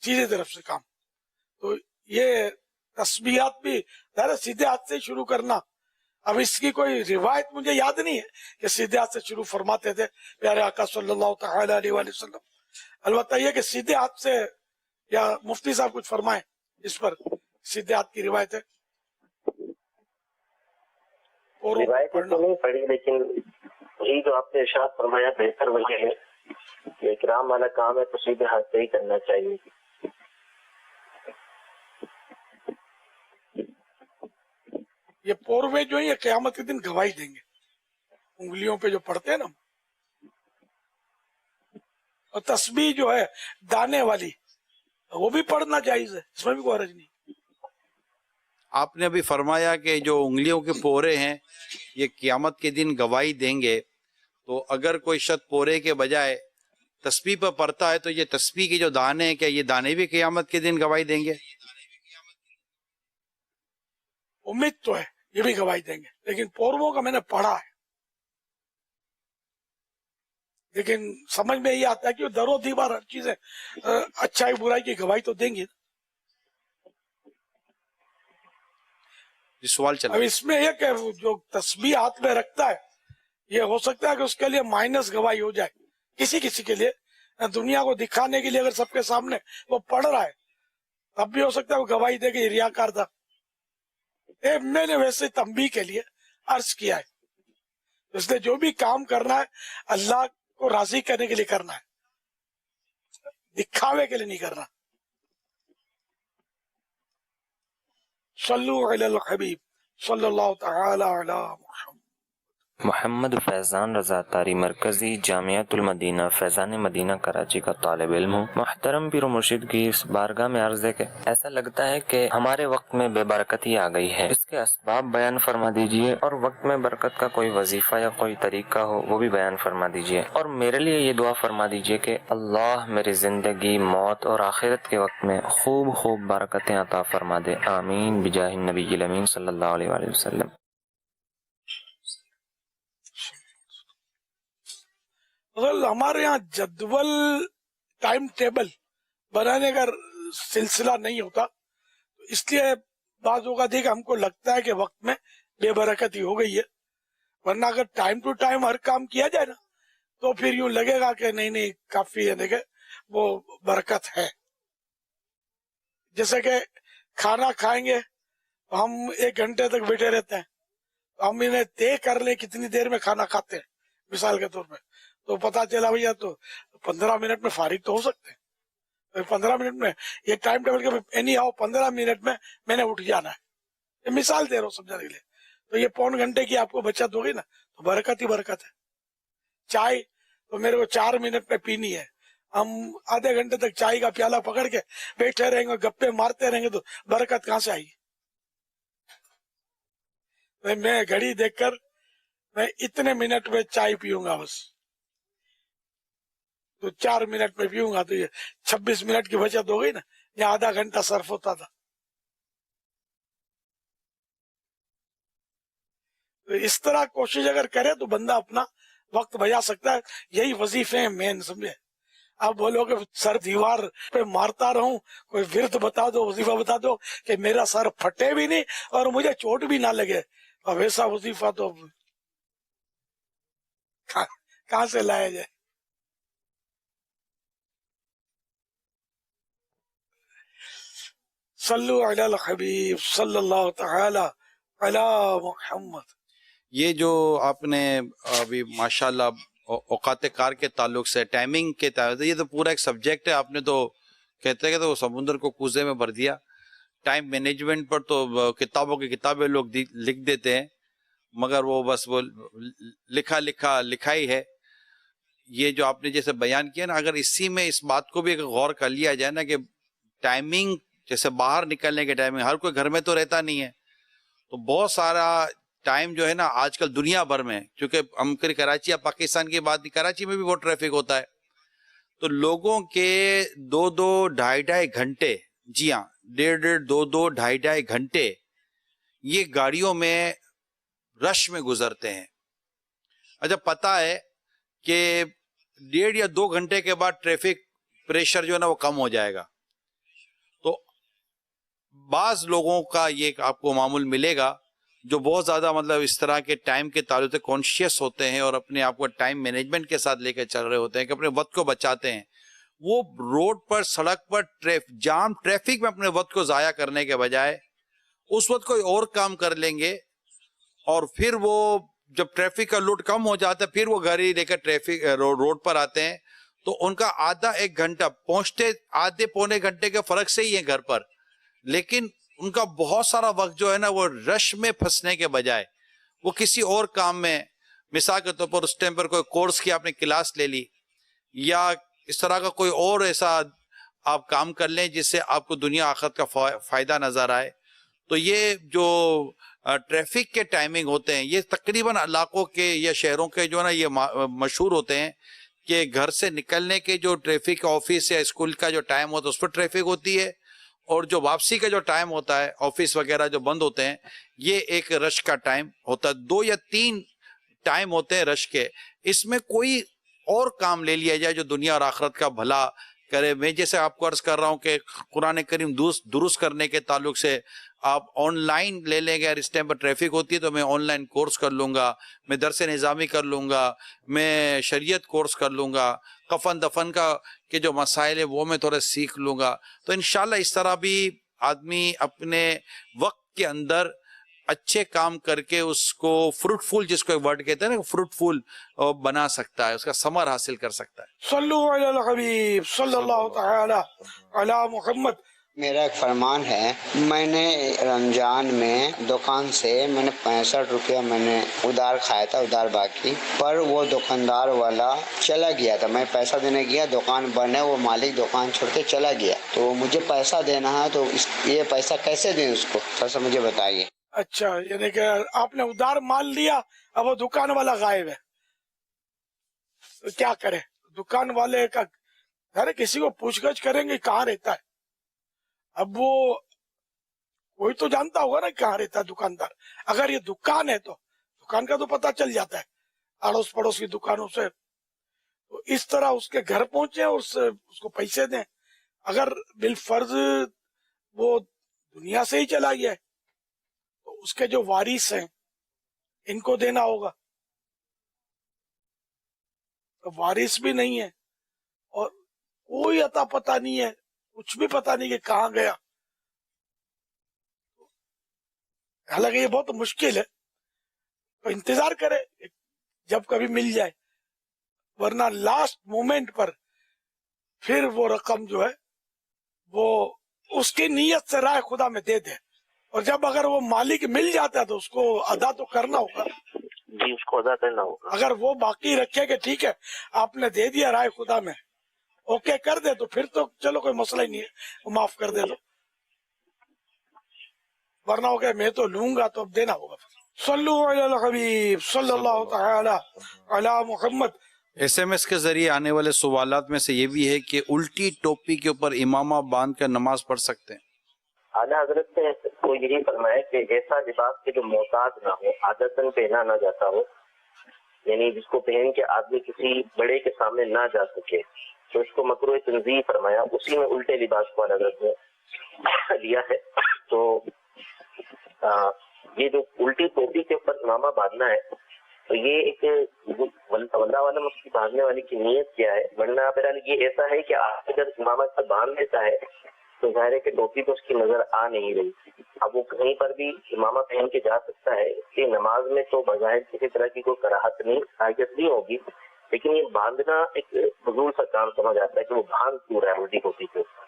سیدھی طرف سے کام. تو یہ تسبیحات بھی سیدھے ہاتھ سے شروع کرنا. اب اس کی کوئی روایت مجھے یاد نہیں ہے کہ سیدھے ہاتھ سے شروع فرماتے تھے پیارے آقا صلی اللہ تعالی علیہ وآلہ وسلم. البتہ یہ کہ سیدھے ہاتھ سے، یا مفتی صاحب کچھ فرمائیں اس پر، سیدھے ہاتھ کی روایت ہے؟ روایتیں تو نہیں پڑھی، لیکن یہی جو آپ نے ارشاد فرمایا بہتر وہی ہے کہ اکرام والا کام ہے تو سیدھے ہاتھ سے ہی کرنا چاہیے. یہ پوروے جو ہیں یہ قیامت کے دن گواہی دیں گے، انگلیوں پہ جو پڑتے ہیں نا. اور تسبیح جو ہے دانے والی وہ بھی پڑھنا جائز ہے، اس میں بھی کوئی حرج نہیں. آپ نے ابھی فرمایا کہ جو انگلیوں کے پورے ہیں یہ قیامت کے دن گواہی دیں گے، تو اگر کوئی شخص پورے کے بجائے تسبیح پر پڑھتا ہے تو یہ تسبیح کے جو دانے ہیں، کیا یہ دانے بھی قیامت کے دن گواہی دیں گے؟ امید تو ہے یہ بھی گواہی دیں گے، لیکن پورووں کا میں نے پڑھا ہے، لیکن سمجھ میں یہ آتا ہے کہ در و دیوار ہر چیزیں اچھائی برائی کی گواہی تو دیں گے. سوال چلا. اب اس میں یہ کہ جو تسبیح ہاتھ میں رکھتا ہے یہ ہو سکتا ہے کہ اس کے لیے مائنس گواہی ہو جائے، کسی کے لیے دنیا کو دکھانے کے لیے اگر سب کے سامنے وہ پڑھ رہا ہے تب بھی ہو سکتا ہے وہ گواہی دے کہ یہ ریاکار تھا. میں نے ویسے تنبیہ کے لیے عرض کیا ہے، اس لیے جو بھی کام کرنا ہے اللہ کو راضی کرنے کے لیے کرنا ہے، دکھاوے کے لیے نہیں کرنا. صلو علی الحبیب صلی اللہ تعالی علی محمد. محمد فیضان رضا تاری مرکزی جامعۃ المدینہ فیضان مدینہ کراچی کا طالب علم ہوں. محترم پیر و مرشد کی اس بارگاہ میں عرض ہے کہ ایسا لگتا ہے کہ ہمارے وقت میں بے برکتی آ گئی ہے، اس کے اسباب بیان فرما دیجئے، اور وقت میں برکت کا کوئی وظیفہ یا کوئی طریقہ ہو وہ بھی بیان فرما دیجئے، اور میرے لیے یہ دعا فرما دیجئے کہ اللہ میری زندگی، موت اور آخرت کے وقت میں خوب برکتیں عطا فرما دے. آمین بجاہ النبی الامین صلی اللہ علیہ وآلہ وسلم. ہمارے یہاں جدول ٹائم ٹیبل بنانے کا سلسلہ نہیں ہوتا، اس لیے بعض اوقات کہ ہم کو لگتا ہے کہ وقت میں بے برکتی ہو گئی ہے، ورنہ اگر ٹائم ٹو ٹائم ہر کام کیا جائے نا تو پھر یوں لگے گا کہ نہیں کافی ہے، دیکھے وہ برکت ہے. جیسے کہ کھانا کھائیں گے ہم 1 گھنٹے تک بیٹھے رہتے ہیں، ہم انہیں طے کر لیں کتنی دیر میں کھانا کھاتے ہیں مثال کے طور پہ، تو پتا چلا بھیا تو 15 منٹ میں فارغ تو ہو سکتے ہیں. 15 منٹ میں یہ ٹائم ٹیبل کے اینی ہاؤ 15 منٹ میں میں نے اٹھ جانا ہے، یہ مثال دے رہا ہوں سمجھانے کے لیے. تو یہ پون گھنٹے کی آپ کو بچت ہوگی نا، تو برکت ہی برکت ہے. چائے تو میرے کو 4 منٹ میں پینی ہے، ہم آدھے گھنٹے تک چائے کا پیالہ پکڑ کے بیٹھے رہیں گے، گپے مارتے رہیں گے، تو برکت کہاں سے آئے گی؟ میں گھڑی دیکھ کر میں اتنے منٹ میں چائے پیوں گا بس، تو 4 منٹ میں پیوں گا، تو یہ 26 منٹ کی بچت ہو گئی نا، یہ آدھا گھنٹہ صرف ہوتا تھا. تو اس طرح کوشش اگر کرے تو بندہ اپنا وقت بچا سکتا ہے. یہی وظیفے ہیں مین، سمجھے. آپ بولو کہ سر دیوار پہ مارتا رہوں، کوئی ورد بتا دو، وظیفہ بتا دو کہ میرا سر پھٹے بھی نہیں اور مجھے چوٹ بھی نہ لگے، اب ایسا وظیفہ تو کہاں سے لایا جائے؟ صلو علی الحبیب صلی اللہ تعالی علی محمد. یہ جو آپ نے ابھی ماشاءاللہ اوقات کار کے تعلق سے، ٹائمنگ کے تعلق سے، یہ تو پورا ایک سبجیکٹ ہے. آپ نے تو کہتے ہیں کہ تو سمندر کو کوزے میں بھر دیا. ٹائم مینجمنٹ پر تو کتابوں کی کتابیں لوگ لکھ دیتے ہیں، مگر وہ بس وہ لکھا ہی ہے. یہ جو آپ نے جیسے بیان کیا نا، اگر اسی میں اس بات کو بھی غور کر لیا جائے نا کہ ٹائمنگ، جیسے باہر نکلنے کے ٹائمنگ، ہر کوئی گھر میں تو رہتا نہیں ہے، تو بہت سارا ٹائم جو ہے نا آج کل دنیا بھر میں، چونکہ ہم کراچی یا پاکستان کی بات نہیں، کراچی میں بھی بہت ٹریفک ہوتا ہے، تو لوگوں کے 2-2 ڈھائی گھنٹے، جی ہاں 1.5 2-2 ڈھائی گھنٹے یہ گاڑیوں میں رش میں گزرتے ہیں. اچھا پتا ہے کہ 1.5 یا 2 گھنٹے کے بعد ٹریفک پریشر جو ہے نا وہ کم ہو جائے گا. تو بعض لوگوں کا یہ آپ کو معمول ملے گا جو بہت زیادہ مطلب اس طرح کے ٹائم کے تعلق سے کانشیس ہوتے ہیں اور اپنے آپ کو ٹائم مینجمنٹ کے ساتھ لے کے چل رہے ہوتے ہیں کہ اپنے وقت کو بچاتے ہیں. وہ روڈ پر سڑک پر جام ٹریفک میں اپنے وقت کو ضائع کرنے کے بجائے اس وقت کوئی اور کام کر لیں گے، اور پھر وہ جب ٹریفک کا لوڈ کم ہو جاتا ہے پھر وہ گاڑی لے کر ٹریفک روڈ پر آتے ہیں، تو ان کا آدھا ایک گھنٹہ پہنچتے آدھے پونے گھنٹے کے فرق سے ہی ہے گھر پر، لیکن ان کا بہت سارا وقت جو ہے نا وہ رش میں پھنسنے کے بجائے وہ کسی اور کام میں، مثال کے طور پر اس ٹائم پر کوئی کورس کی آپ نے کلاس لے لی، یا اس طرح کا کوئی اور ایسا آپ کام کر لیں جس سے آپ کو دنیا آخرت کا فائدہ نظر آئے. تو یہ جو ٹریفک کے ٹائمنگ ہوتے ہیں یہ تقریباً علاقوں کے یا شہروں کے جو ہے نا یہ مشہور ہوتے ہیں کہ گھر سے نکلنے کے جو ٹریفک آفس یا اسکول کا جو ٹائم ہوتا ہے اس پر ٹریفک ہوتی ہے، اور جو واپسی کا جو ٹائم ہوتا ہے آفس وغیرہ جو بند ہوتے ہیں یہ ایک رش کا ٹائم ہوتا ہے. 2 یا 3 ٹائم ہوتے ہیں رش کے، اس میں کوئی اور کام لے لیا جائے جو دنیا اور آخرت کا بھلا کرے. میں جیسے آپ کو عرض کر رہا ہوں کہ قرآن کریم درست کرنے کے تعلق سے آپ آن لائن لے لیں گے، اگر اس ٹائم پر ٹریفک ہوتی ہے تو میں آن لائن کورس کر لوں گا، میں درس نظامی کر لوں گا، میں شریعت کورس کر لوں گا، کفن دفن کا کہ جو مسائل ہیں وہ میں تھوڑا سیکھ لوں گا. تو انشاءاللہ اس طرح بھی آدمی اپنے وقت کے اندر اچھے کام کر کے اس کو فروٹفل، جس کو ایک ورڈ کہتے ہیں نا فروٹفل بنا سکتا ہے، اس کا ثمر حاصل کر سکتا ہے. صلو علی الحبیب صلی اللہ تعالی علی محمد. میرا ایک فرمان ہے، میں نے رمضان میں دکان سے میں نے 65 روپیہ میں نے ادھار کھایا تھا، ادھار باقی، پر وہ دکاندار والا چلا گیا تھا، میں پیسہ دینے گیا، دکان بند ہے، وہ مالک دکان چھوڑ کے چلا گیا، تو مجھے پیسہ دینا ہے، تو یہ پیسہ کیسے دیں اس کو، تھوڑا سا مجھے بتائیے. اچھا، یعنی کہ آپ نے ادھار مال لیا، اب وہ دکان والا غائب ہے، تو کیا کرے؟ دکان والے کا گھر کسی کو پوچھ گچھ کریں گے کہاں رہتا ہے، اب وہ کوئی تو جانتا ہوگا نا کہاں رہتا ہے دکاندار. اگر یہ دکان ہے تو دکان کا تو پتہ چل جاتا ہے اڑوس پڑوس کی دکانوں سے، تو اس طرح اس کے گھر پہنچے اور اس کو پیسے دیں. اگر بالفرض وہ دنیا سے ہی چلا گیا ہے تو اس کے جو وارث ہیں ان کو دینا ہوگا، وارث بھی نہیں ہے اور کوئی عطا پتہ نہیں ہے، کچھ بھی پتہ نہیں کہ کہاں گیا. حالانکہ یہ بہت مشکل ہے، تو انتظار کرے جب کبھی مل جائے، ورنہ لاسٹ مومنٹ پر پھر وہ رقم جو ہے وہ اس کی نیت سے رائے خدا میں دے دے، اور جب اگر وہ مالک مل جاتا ہے تو اس کو ادا تو کرنا ہوگا. جی، اس کو ادا کرنا ہوگا. اگر وہ باقی رکھے کہ ٹھیک ہے آپ نے دے دیا رائے خدا میں، اوکے کر دے، تو پھر تو چلو کوئی مسئلہ ہی نہیں ہے، وہ معاف کر دے دو، ورنہ ہو گیا میں تو لوں گا تو اب دینا ہوگا. صلو علی الحبیب صلی اللہ تعالی علی محمد. SMS کے ذریعے آنے والے سوالات میں سے یہ بھی ہے کہ الٹی ٹوپی کے اوپر امامہ باندھ کر نماز پڑھ سکتے ہیں؟ اعلیٰ حضرت نے کو یہی فرمایا کہ ایسا لباس کے جو محتاج نہ ہو، عادتاً پہنا نہ جاتا ہو، یعنی جس کو پہن کے آدمی کسی بڑے کے سامنے نہ جا سکے، تو اس کو مکروہ تنزیہ فرمایا. اسی میں الٹے لباس کو اعلیٰ حضرت نے لیا ہے. تو یہ جو الٹی ٹوپی کے اوپر امامہ باندھنا ہے تو یہ ایک واللہ عالم اس کی باندھنے والی کی نیت کیا ہے، ورنہ بہرحال یہ ایسا ہے کہ اگر امامہ اس پر باندھ لیتا ہے تو ظاہر ہے کہ ٹوپی تو اس کی نظر آ نہیں رہی. اب وہ کہیں پر بھی امامہ پہن کے جا سکتا ہے، اس کی نماز میں تو بظاہر کسی طرح کی کوئی کراہت نہیں، حاجت نہیں ہوگی، لیکن یہ باندھنا ایک فضول سا کام سمجھ آتا ہے کہ وہ باندھ کیوں رہا ہے الٹی ٹوپی کے اوپر.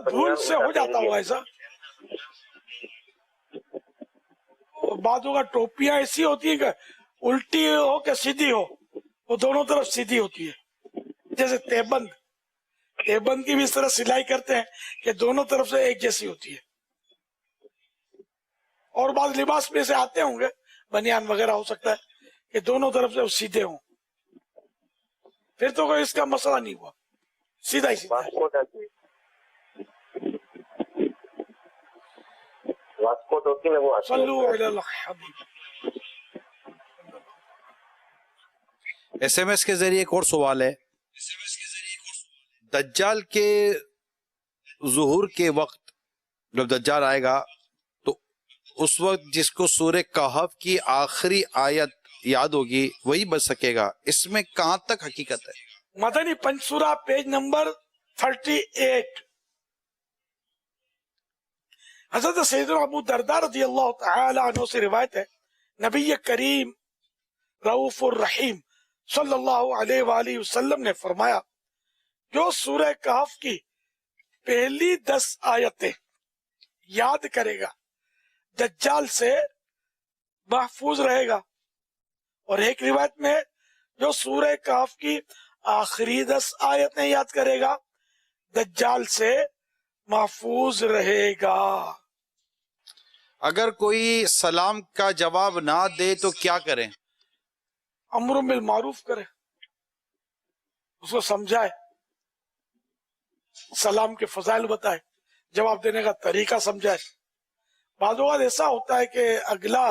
دھول سے ہو جاتا ہوا ایسا، بعضوں کا ٹوپیاں ایسی ہوتی ہے کہ الٹی ہو کہ سیدھی ہو، وہ دونوں طرف سیدھی ہوتی ہے. جیسے تیبند کی بھی اس طرح سلائی کرتے ہیں کہ دونوں طرف سے ایک جیسی ہوتی ہے. اور بعض لباس میں سے آتے ہوں گے، بنیان وغیرہ ہو سکتا ہے کہ دونوں طرف سے وہ سیدھے ہوں، پھر تو کوئی اس کا مسئلہ نہیں ہوا، سیدھا ہی سیدھا. SMS کے ذریعے ایک اور سوال ہے، دجال کے ظہور کے وقت جب دجال آئے گا تو اس وقت جس کو سورہ کہف کی آخری آیت یاد ہوگی وہی بچ سکے گا. اس میں کہاں تک حقیقت ہے؟ مدنی پنسورہ پیج نمبر 38. حضرت سیدنا ابو درداء رضی اللہ تعالی عنہ سے روایت ہے، نبی کریم رؤوف الرحیم صلی اللہ علیہ وآلہ وسلم نے فرمایا، جو سورہ کہف کی پہلی 10 آیتیں یاد کرے گا دجال سے محفوظ رہے گا. اور ایک روایت میں جو سورہ کہف کی آخری 10 آیتیں یاد کرے گا دجال سے محفوظ رہے گا. اگر کوئی سلام کا جواب نہ دے تو کیا کریں؟ امر بالمعروف کرے، اس کو سمجھائے، سلام کے فضائل بتائے، جواب دینے کا طریقہ سمجھائے. بعض اوقات ایسا ہوتا ہے کہ اگلا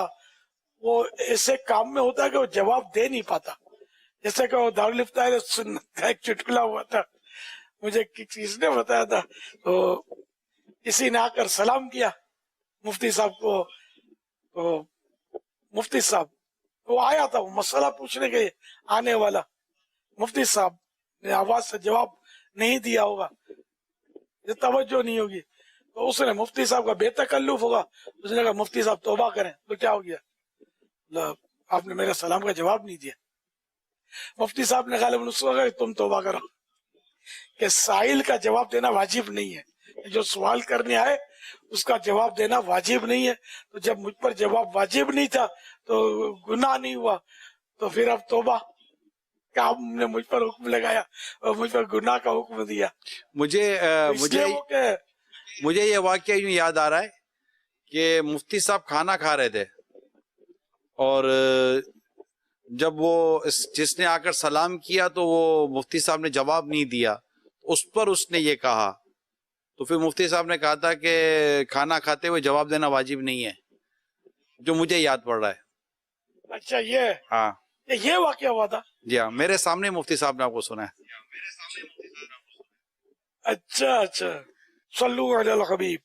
وہ ایسے کام میں ہوتا ہے کہ وہ جواب دے نہیں پاتا. جیسے کہ وہ دارالفتاء سنت کا ایک چٹکلا ہوا تھا، مجھے کسی نے بتایا تھا. تو کسی نے آ کر سلام کیا مفتی صاحب کو، تو مفتی صاحب وہ آیا تھا، وہ مسئلہ پوچھنے کے آنے والا، مفتی صاحب نے آواز سے جواب نہیں دیا ہوگا، توجہ نہیں ہوگی، تو اس نے مفتی صاحب کا بے تکلف ہوگا، اس نے کہا مفتی صاحب توبہ کریں. تو کیا ہو گیا؟ آپ نے میرے سلام کا جواب نہیں دیا. مفتی صاحب نے غالباً اس کو کہا کہ تم توبہ کرو، کہ سائل کا جواب دینا واجب نہیں ہے، جو سوال کرنے آئے اس کا جواب دینا واجب نہیں ہے. تو جب مجھ پر جواب واجب نہیں تھا تو گناہ نہیں ہوا، تو پھر اب توبہ کہ آپ نے مجھ پر حکم لگایا اور مجھ پر گناہ کا حکم دیا. مجھے یہ واقعہ یوں یاد آ رہا ہے کہ مفتی صاحب کھانا کھا رہے تھے، اور جب وہ جس نے آ کر سلام کیا تو وہ مفتی صاحب نے جواب نہیں دیا، اس پر اس نے یہ کہا. تو پھر مفتی صاحب نے کہا تھا کہ کھانا کھاتے ہوئے جواب دینا واجب نہیں ہے، جو مجھے یاد پڑ رہا ہے. اچھا یہ ہاں یہ واقعہ ہوا تھا؟ جی ہاں، میرے سامنے مفتی صاحب نے آپ کو سنا ہے. اچھا اچھا. صلو علی الحبیب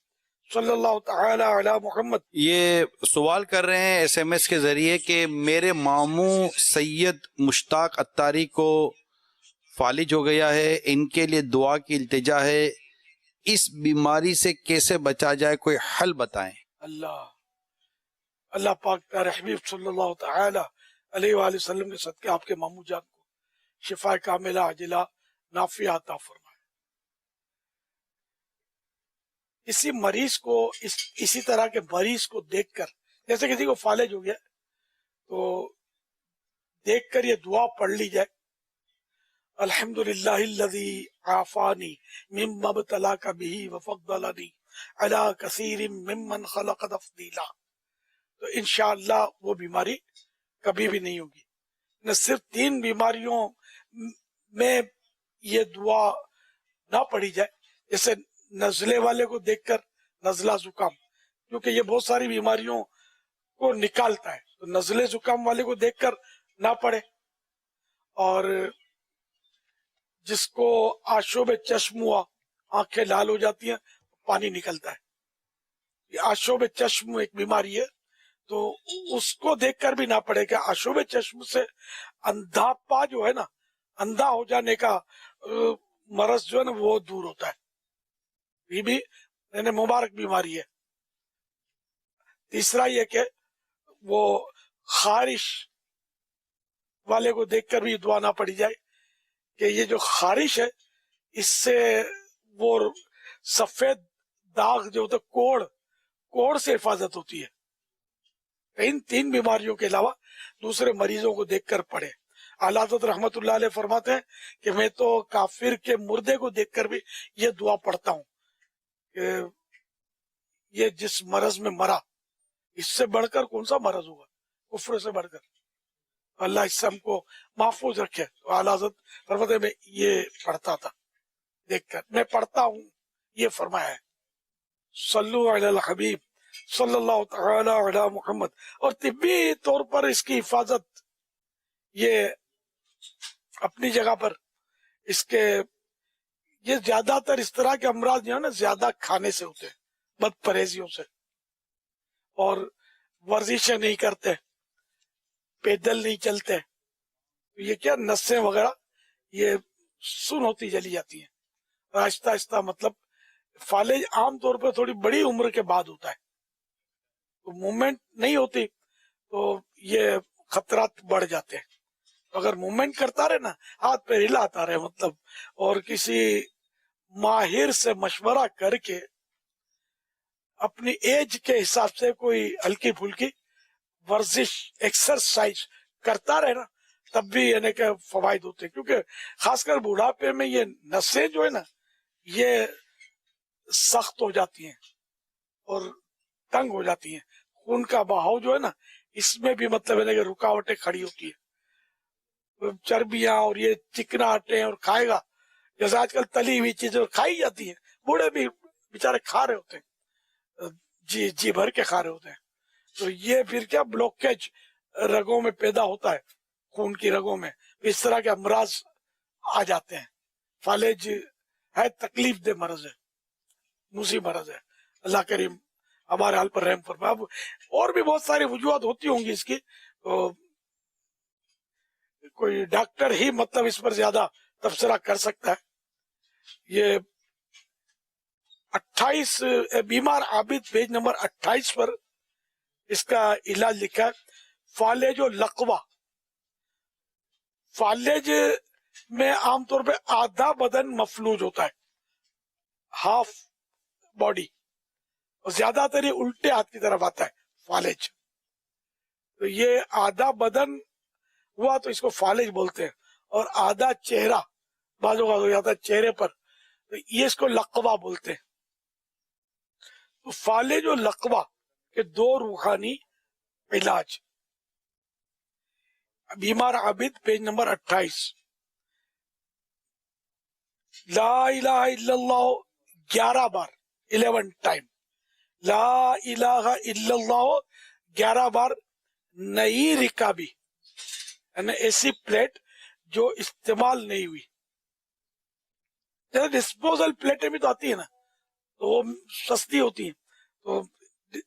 صلی اللہ تعالی علی محمد. یہ سوال کر رہے ہیں ایس ایم ایس کے ذریعے کہ میرے ماموں سید مشتاق اتاری کو فالج ہو گیا ہے، ان کے لیے دعا کی التجا ہے، اس بیماری سے کیسے بچا جائے، کوئی حل بتائیں. اللہ پاک پیارے حبیب صلی اللہ تعالی علیہ وآلہ وسلم کے صدقے آپ کے ماموں جان کو شفا کاملہ عاجلہ نافعہ عطا فرمائے. اسی مریض کو اسی طرح کے مریض کو دیکھ کر، جیسے کسی کو فالج ہو گیا تو دیکھ کر یہ دعا پڑھ لی جائے، الحمدللہ الذی عافانی مما ابتلاک بہ وفضلنی علی کثیر ممن خلق تفضیلا. تو انشاءاللہ وہ بیماری کبھی بھی نہیں ہوگی. نہ صرف 3 بیماریوں میں یہ دعا نہ پڑھی جائے، جیسے نزلے والے کو دیکھ کر، نزلہ زکام، کیونکہ یہ بہت ساری بیماریوں کو نکالتا ہے، تو نزلے زکام والے کو دیکھ کر نہ پڑھے. اور جس کو آشوب چشم ہوا، آنکھیں لال ہو جاتی ہیں، پانی نکلتا ہے، یہ آشوب چشم ایک بیماری ہے، تو اس کو دیکھ کر بھی نہ پڑے کہ آشوب چشم سے اندھاپا جو ہے نا، اندھا ہو جانے کا مرض جو ہے نا وہ دور ہوتا ہے. یہ بھی یعنی مبارک بیماری ہے. تیسرا یہ کہ وہ خارش والے کو دیکھ کر بھی دعا نہ پڑھی جائے کہ یہ جو خارش ہے اس سے وہ سفید داغ جو ہوتا ہے کوڑ سے حفاظت ہوتی ہے. ان 3 بیماریوں کے علاوہ دوسرے مریضوں کو دیکھ کر پڑھے. اعلیٰ حضرت رحمت اللہ علیہ فرماتے ہیں کہ میں تو کافر کے مردے کو دیکھ کر بھی یہ دعا پڑھتا ہوں کہ یہ جس مرض میں مرا، اس سے بڑھ کر کون سا مرض ہوگا، کفر سے بڑھ کر. اللہ اس سے ہم کو محفوظ رکھے. تو اعلیٰ حضرت فرماتے ہیں میں یہ پڑھتا تھا دیکھ کر، میں پڑھتا ہوں یہ فرمایا ہے. صلو علی الحبیب صلی اللہ تعالی علی محمد. اور طبی طور پر اس کی حفاظت یہ اپنی جگہ پر، اس کے یہ زیادہ تر اس طرح کے امراض جو ہے نا زیادہ کھانے سے ہوتے ہیں، بد پرہیزیوں سے، اور ورزشیں نہیں کرتے پیدل نہیں چلتے، تو یہ کیا نسیں وغیرہ یہ سن ہوتی چلی جاتی ہیں، اور آہستہ آہستہ مطلب فالج عام طور پہ تھوڑی بڑی عمر کے بعد ہوتا ہے، تو موومنٹ نہیں ہوتی تو یہ خطرات بڑھ جاتے ہیں. اگر موومنٹ کرتا رہے نا، ہاتھ پہ ہلاتا رہے مطلب، اور کسی ماہر سے مشورہ کر کے اپنی ایج کے حساب سے کوئی ہلکی پھلکی ورزش ایکسرسائز کرتا رہے نا، تب بھی یعنی کہ فوائد ہوتے ہیں. کیونکہ خاص کر بڑھاپے میں یہ نسیں جو ہے نا یہ سخت ہو جاتی ہیں اور تنگ ہو جاتی ہیں، خون کا بہاؤ جو ہے نا اس میں بھی مطلب ہے کہ رکاوٹیں کھڑی ہوتی ہیں. چربیاں اور یہ چکنا آٹے اور کھائے گا، جیسے آج کل تلی ہوئی چیزیں کھائی جاتی ہیں، بوڑھے بھی بےچارے کھا رہے ہوتے ہیں، جی بھر کے کھا رہے ہوتے ہیں، تو یہ پھر کیا بلوکیج رگوں میں پیدا ہوتا ہے، خون کی رگوں میں اس طرح کے امراض آ جاتے ہیں. فالج ہے تکلیف دہ مرض ہے، موذی مرض ہے. اللہ کریم ہمارے حال پر رحم فرمائے. اب اور بھی بہت ساری وجوہات ہوتی ہوں گی اس کی، تو کوئی ڈاکٹر ہی مطلب اس پر زیادہ تبصرہ کر سکتا ہے. یہ 28 بیمار عابد پیج نمبر 28 پر اس کا علاج لکھا ہے. فالج و لقوہ، فالج میں عام طور پہ آدھا بدن مفلوج ہوتا ہے، ہاف باڈی، اور زیادہ تر یہ الٹے ہاتھ کی طرف آتا ہے فالج. تو یہ آدھا بدن ہوا تو اس کو فالج بولتے ہیں، اور آدھا چہرہ بعض اوقات ہو جاتا ہے چہرے پر، تو یہ اس کو لقوہ بولتے ہیں. تو فالج و لقوہ کے دو روحانی علاج. بیمار عابد پیج نمبر 28. لا الہ الا اللہ 11 بار، 11 ٹائم لا الہ الا اللہ 11 بار. نئی رکابی یعنی ایسی پلیٹ جو استعمال نہیں ہوئی، جیسے ڈسپوزل پلیٹیں بھی تو آتی ہے نا، تو وہ سستی ہوتی ہیں، تو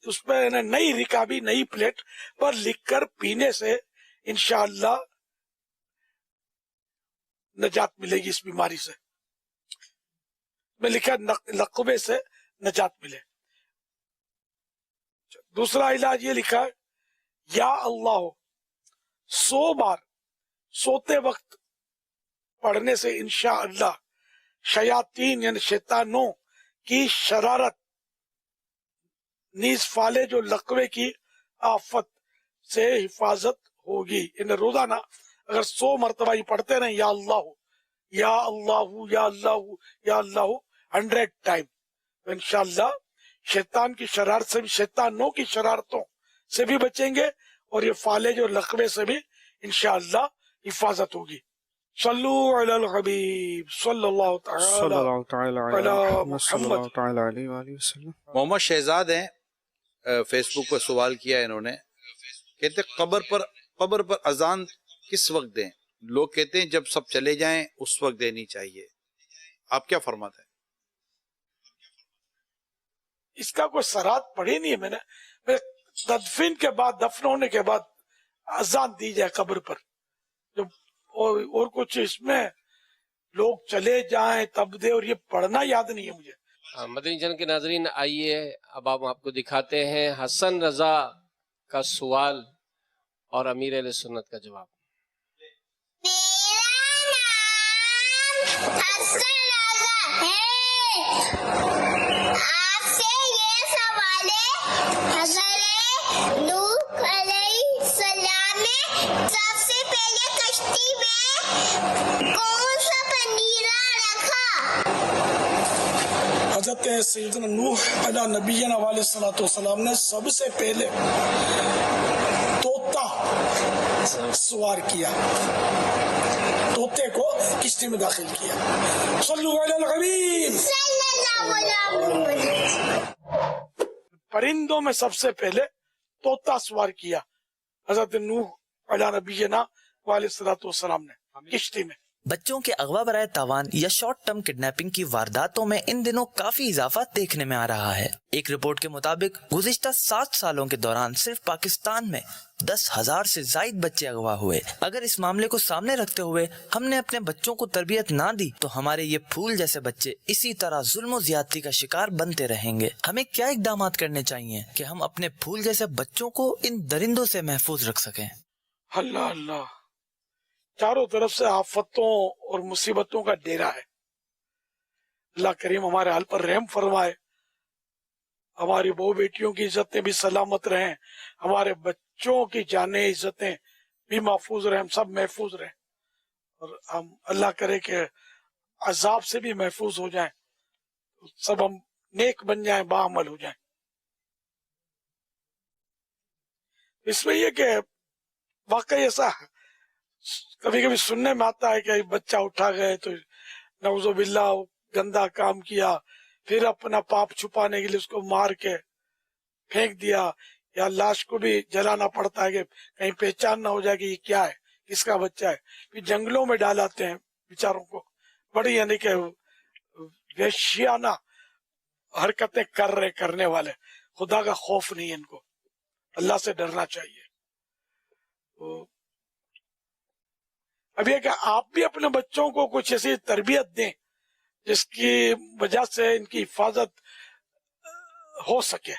اس پہ نئی رکابی نئی پلیٹ پر لکھ کر پینے سے انشاءاللہ نجات ملے گی اس بیماری سے. میں لکھا لقبے سے نجات ملے. دوسرا علاج یہ لکھا ہے، یا اللہ 100 بار سوتے وقت پڑھنے سے انشاءاللہ شیاطین یعنی شیطانوں کی شرارت نیز فالج و لقوے کی آفت سے حفاظت ہوگی. یعنی روزانہ اگر 100 مرتبہ یہ پڑھتے رہیں یا اللہ یا اللہ یا اللہ یا اللہ 100 ٹائم، تو انشاءاللہ شیطان کی شرارت سے بھی، شیطانوں کی شرارتوں سے بھی بچیں گے، اور یہ فالج اور لقوے سے بھی انشاءاللہ حفاظت ہوگی. صلو علی الحبیب صلی اللہ تعالی علی محمد. محمد شہزاد ہیں، فیس بک پر سوال کیا ہے انہوں نے، کہتے قبر پر اذان کس وقت دیں؟ لوگ کہتے ہیں جب سب چلے جائیں اس وقت دینی چاہیے، آپ کیا فرماتے ہیں؟ اس کا کوئی سرات پڑھی نہیں ہے میں نے. تدفین کے بعد، دفن ہونے کے بعد اذان دی جائے قبر پر، جب اور کچھ اس میں لوگ چلے جائیں تب دے، اور یہ پڑھنا یاد نہیں ہے مجھے. مدنی چینل کے ناظرین، آئیے اب آپ کو دکھاتے ہیں حسن رضا کا سوال اور امیر اہل سنت کا جواب. میرا نام حسن رضا ہے، آپ سے یہ سوال ہے، حضرت نوح علیہ السلام نے سب سے پہلے کشتی میں کون سا پنیرا رکھا؟ حضرت سیدنا نوح علیہ نبینا علیہ الصلوۃ والسلام نے سب سے پہلے طوطا سوار کیا، طوطے کو کشتی میں داخل کیا. صلو علی الحبیب. پرندوں میں سب سے پہلے طوطا سوار کیا حضرت نوح علیہ نبینا علیہ الصلوۃ والسلام نے کشتی میں. بچوں کے اغوا برائے تاوان یا شارٹ ٹرم کڈنیپنگ کی وارداتوں میں ان دنوں کافی اضافہ دیکھنے میں آ رہا ہے۔ ایک رپورٹ کے مطابق گزشتہ 7 سالوں کے دوران صرف پاکستان میں 10,000 سے زائد بچے اغوا ہوئے۔ اگر اس معاملے کو سامنے رکھتے ہوئے ہم نے اپنے بچوں کو تربیت نہ دی تو ہمارے یہ پھول جیسے بچے اسی طرح ظلم و زیادتی کا شکار بنتے رہیں گے۔ ہمیں کیا اقدامات کرنے چاہیے کہ ہم اپنے پھول جیسے بچوں کو ان درندوں سے محفوظ رکھ سکیں؟ اللہ اللہ، چاروں طرف سے آفتوں اور مصیبتوں کا ڈیرا ہے۔ اللہ کریم ہمارے حال پر رحم فرمائے، ہماری بہو بیٹیوں کی عزتیں بھی سلامت رہیں، ہمارے بچوں کی جانیں عزتیں بھی محفوظ رہیں، ہم سب محفوظ رہیں، اور ہم اللہ کرے کہ عذاب سے بھی محفوظ ہو جائیں، سب ہم نیک بن جائیں، باعمل ہو جائیں۔ اس میں یہ کہ واقعی ایسا کبھی کبھی سننے میں آتا ہے کہ بچہ اٹھا گئے تو نعوذ باللہ گندا کام کیا، پھر اپنا پاپ چھپانے کے لیے اس کو مار کے پھینک دیا، یا لاش کو بھی جلانا پڑتا ہے کہ کہیں پہچان نہ ہو جائے کہ یہ کیا ہے، کس کا بچہ ہے، پھر جنگلوں میں ڈالاتے ہیں بیچاروں کو، بڑی یعنی کہ وحشیانہ حرکتیں کرنے والے، خدا کا خوف نہیں ہے ان کو، اللہ سے ڈرنا چاہیے۔ اب یہ کہ آپ بھی اپنے بچوں کو کچھ ایسی تربیت دیں جس کی وجہ سے ان کی حفاظت ہو سکے۔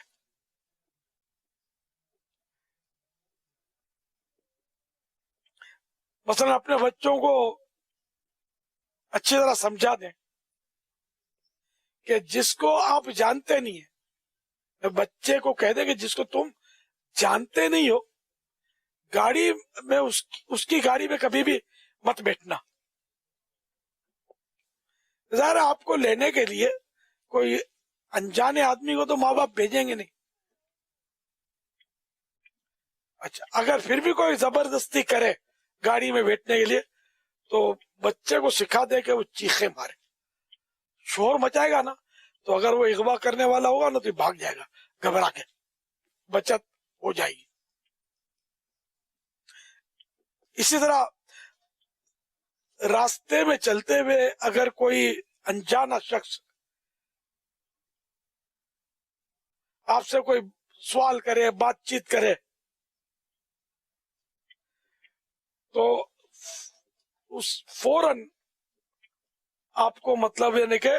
مثلا اپنے بچوں کو اچھی طرح سمجھا دیں کہ جس کو آپ جانتے نہیں ہیں، بچے کو کہہ دیں کہ جس کو تم جانتے نہیں ہو گاڑی میں اس کی گاڑی میں کبھی بھی مت بیٹھنا۔ ظاہر آپ کو لینے کے لیے کوئی انجانے آدمی کو تو ماں باپ بھیجیں گے نہیں، اچھا اگر پھر بھی کوئی زبردستی کرے گاڑی میں بیٹھنے کے لیے تو بچے کو سکھا دے کہ وہ چیخے مارے، شور مچائے گا نا تو اگر وہ اغوا کرنے والا ہوگا نا تو بھاگ جائے گا گھبرا کے، بچت ہو جائے گی۔ اسی طرح راستے میں چلتے ہوئے اگر کوئی انجانا شخص آپ سے کوئی سوال کرے، بات چیت کرے، تو اس فوراً آپ کو مطلب یعنی کہ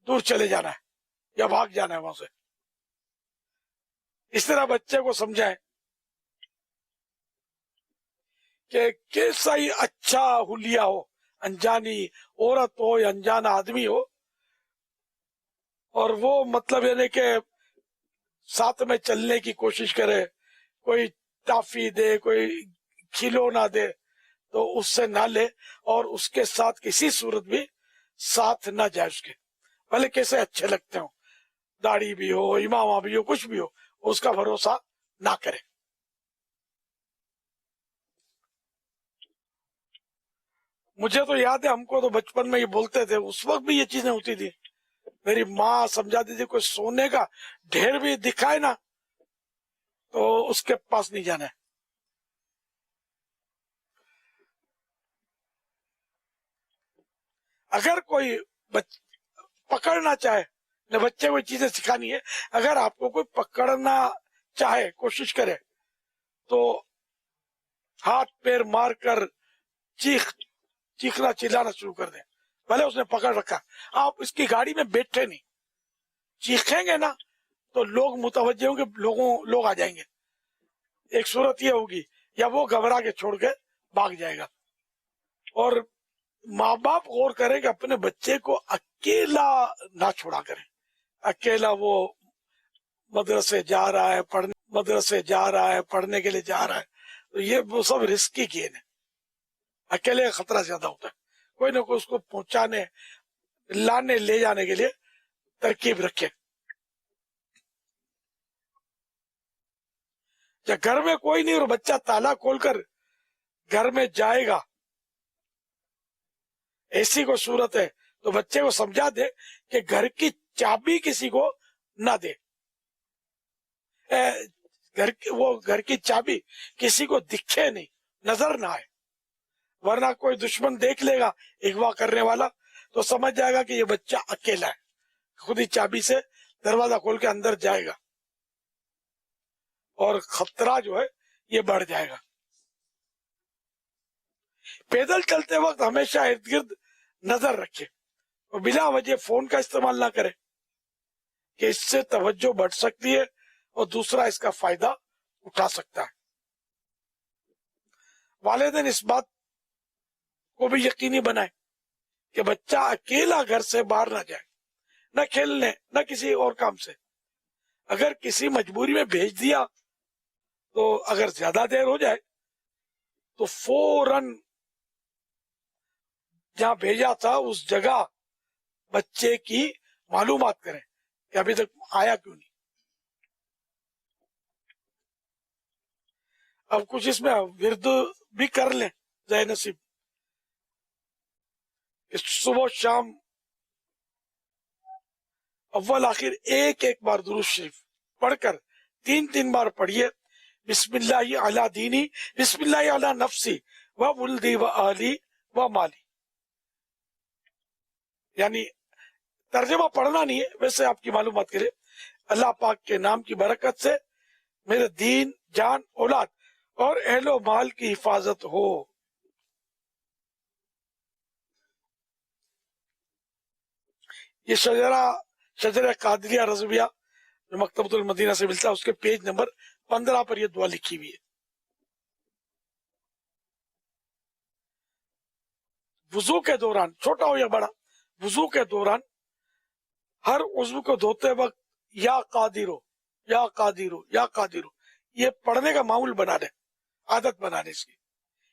دور چلے جانا ہے یا بھاگ جانا ہے وہاں سے۔ اس طرح بچے کو سمجھائیں کہ کیسا ہی اچھا حلیہ ہو، انجانی عورت ہو یا انجانا آدمی ہو، اور وہ مطلب یعنی کہ ساتھ میں چلنے کی کوشش کرے، کوئی ٹافی دے، کوئی کھلونا دے تو اس سے نہ لے، اور اس کے ساتھ کسی صورت بھی ساتھ نہ جائے اس کے، بھلے کیسے اچھے لگتے ہوں، داڑھی بھی ہو، امامہ بھی ہو، کچھ بھی ہو، اس کا بھروسہ نہ کرے۔ مجھے تو یاد ہے ہم کو تو بچپن میں یہ بولتے تھے، اس وقت بھی یہ چیزیں ہوتی تھی، میری ماں سمجھاتی تھی کوئی سونے کا ڈھیر بھی دکھائے نا تو اس کے پاس نہیں جانا ہے۔ اگر کوئی پکڑنا چاہے، نہ بچے کو چیزیں سکھانی ہے، اگر آپ کو کوئی پکڑنا چاہے، کوشش کرے تو ہاتھ پیر مار کر چیخنا چلانا شروع کر دیں، بھلے اس نے پکڑ رکھا، آپ اس کی گاڑی میں بیٹھے نہیں، چیخیں گے نا تو لوگ متوجہ ہوں گے، لوگ آ جائیں گے، ایک صورت یہ ہوگی یا وہ گھبرا کے چھوڑ کے بھاگ جائے گا۔ اور ماں باپ غور کریں کہ اپنے بچے کو اکیلا نہ چھوڑا کریں، اکیلا وہ مدرسے جا رہا ہے، پڑھنے کے لیے جا رہا ہے، تو یہ وہ سب رسکی گیم ہے، اکیلے خطرہ زیادہ ہوتا ہے، کوئی نہ کوئی اس کو پہنچانے، لانے، لے جانے کے لیے ترکیب رکھے۔ جب گھر میں کوئی نہیں اور بچہ تالا کھول کر گھر میں جائے گا، ایسی کوئی صورت ہے تو بچے کو سمجھا دے کہ گھر کی چابی کسی کو نہ دے، گھر کی چابی کسی کو دکھے نہیں، نظر نہ آئے، ورنہ کوئی دشمن دیکھ لے گا اغوا کرنے والا تو سمجھ جائے گا کہ یہ بچہ اکیلا ہے، خود ہی چابی سے دروازہ کھول کے اندر جائے گا اور خطرہ جو ہے یہ بڑھ جائے گا۔ پیدل چلتے وقت ہمیشہ ارد گرد نظر رکھے اور بلا وجہ فون کا استعمال نہ کرے کہ اس سے توجہ بڑھ سکتی ہے اور دوسرا اس کا فائدہ اٹھا سکتا ہے۔ والدین اس بات کو بھی یقینی بنائے کہ بچہ اکیلا گھر سے باہر نہ جائے، نہ کھیلنے نہ کسی اور کام سے۔ اگر کسی مجبوری میں بھیج دیا تو اگر زیادہ دیر ہو جائے تو فوراً جہاں بھیجا تھا اس جگہ بچے کی معلومات کریں کہ ابھی تک آیا کیوں نہیں۔ اب کچھ اس میں ورد بھی کر لیں ذہن نصیب، صبح شام اول آخر ایک بار درود شریف پڑھ کر 3 بار پڑھیے۔ بسم اللہ علی دینی، بسم اللہ علی نفسی و ولدی و آلی و مالی، یعنی ترجمہ پڑھنا نہیں ہے، ویسے آپ کی معلومات کرے اللہ پاک کے نام کی برکت سے میرے دین، جان، اولاد اور اہل و مال کی حفاظت ہو۔ یہ شجرہ قادریہ رضویہ جو مکتبۃ المدینہ سے ملتا ہے، اس کے پیج نمبر 15 پر یہ دعا لکھی ہوئی ہے۔ وضو کے دوران، چھوٹا ہو یا بڑا، وضو کے دوران ہر عضو کو دھوتے وقت یا قادرو یا قادرو یا قادرو یہ پڑھنے کا معمول بنا دیں، عادت بنا دیں اس کی۔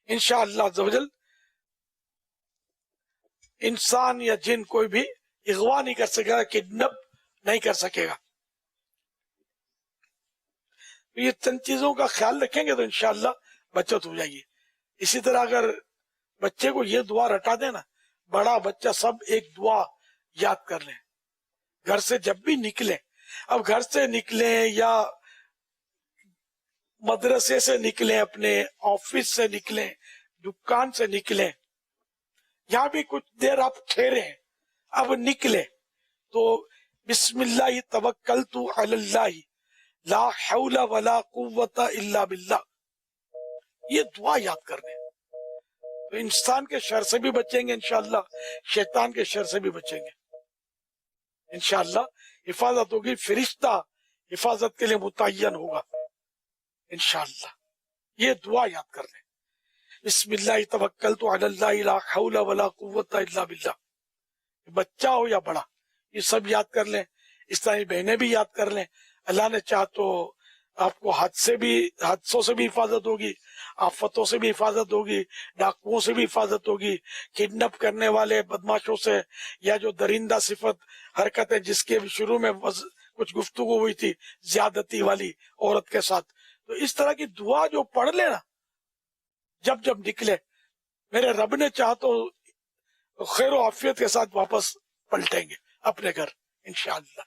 انشاءاللہ عز و جل انسان یا جن کوئی بھی اغوا نہیں کر سکے گا، کڈنپ نہیں کر سکے گا۔ یہ چند چیزوں کا خیال رکھیں گے تو انشاءاللہ بچت ہو جائے گی۔ اسی طرح اگر بچے کو یہ دعا رٹا دینا، بڑا بچہ سب ایک دعا یاد کر لیں گھر سے جب بھی نکلیں۔ اب گھر سے نکلیں یا مدرسے سے نکلیں، اپنے آفس سے نکلیں، دکان سے نکلیں، یہاں بھی کچھ دیر آپ ٹھہرے ہیں، اب نکلے تو بسم اللہ توکلت علی اللہ لا حول ولا قوت الا باللہ، یہ دعا یاد کرنے تو انسان کے شر سے بھی بچیں گے انشاءاللہ، شیطان کے شر سے بھی بچیں گے انشاءاللہ۔ حفاظت ہوگی، فرشتہ حفاظت کے لیے متعین ہوگا انشاءاللہ۔ یہ دعا یاد کر لیں، بسم اللہ توکلت علی اللہ لا حول ولا قوت الا باللہ۔ بچہ ہو یا بڑا یہ سب یاد کر لیں، اسلامی بہنیں بھی یاد کر لیں۔ اللہ نے چاہ تو آپ کو حادثوں سے بھی حفاظت ہوگی، آفتوں سے بھی حفاظت ہوگی، ڈاکوؤں سے بھی حفاظت ہوگی، کڈنپ کرنے والے بدماشوں سے، یا جو درندہ صفت حرکت ہے جس کے شروع میں کچھ گفتگو ہوئی تھی زیادتی والی عورت کے ساتھ، تو اس طرح کی دعا جو پڑھ لینا جب جب نکلے، میرے رب نے چاہ تو خیر و عافیت کے ساتھ واپس پلٹیں گے اپنے گھر انشاءاللہ۔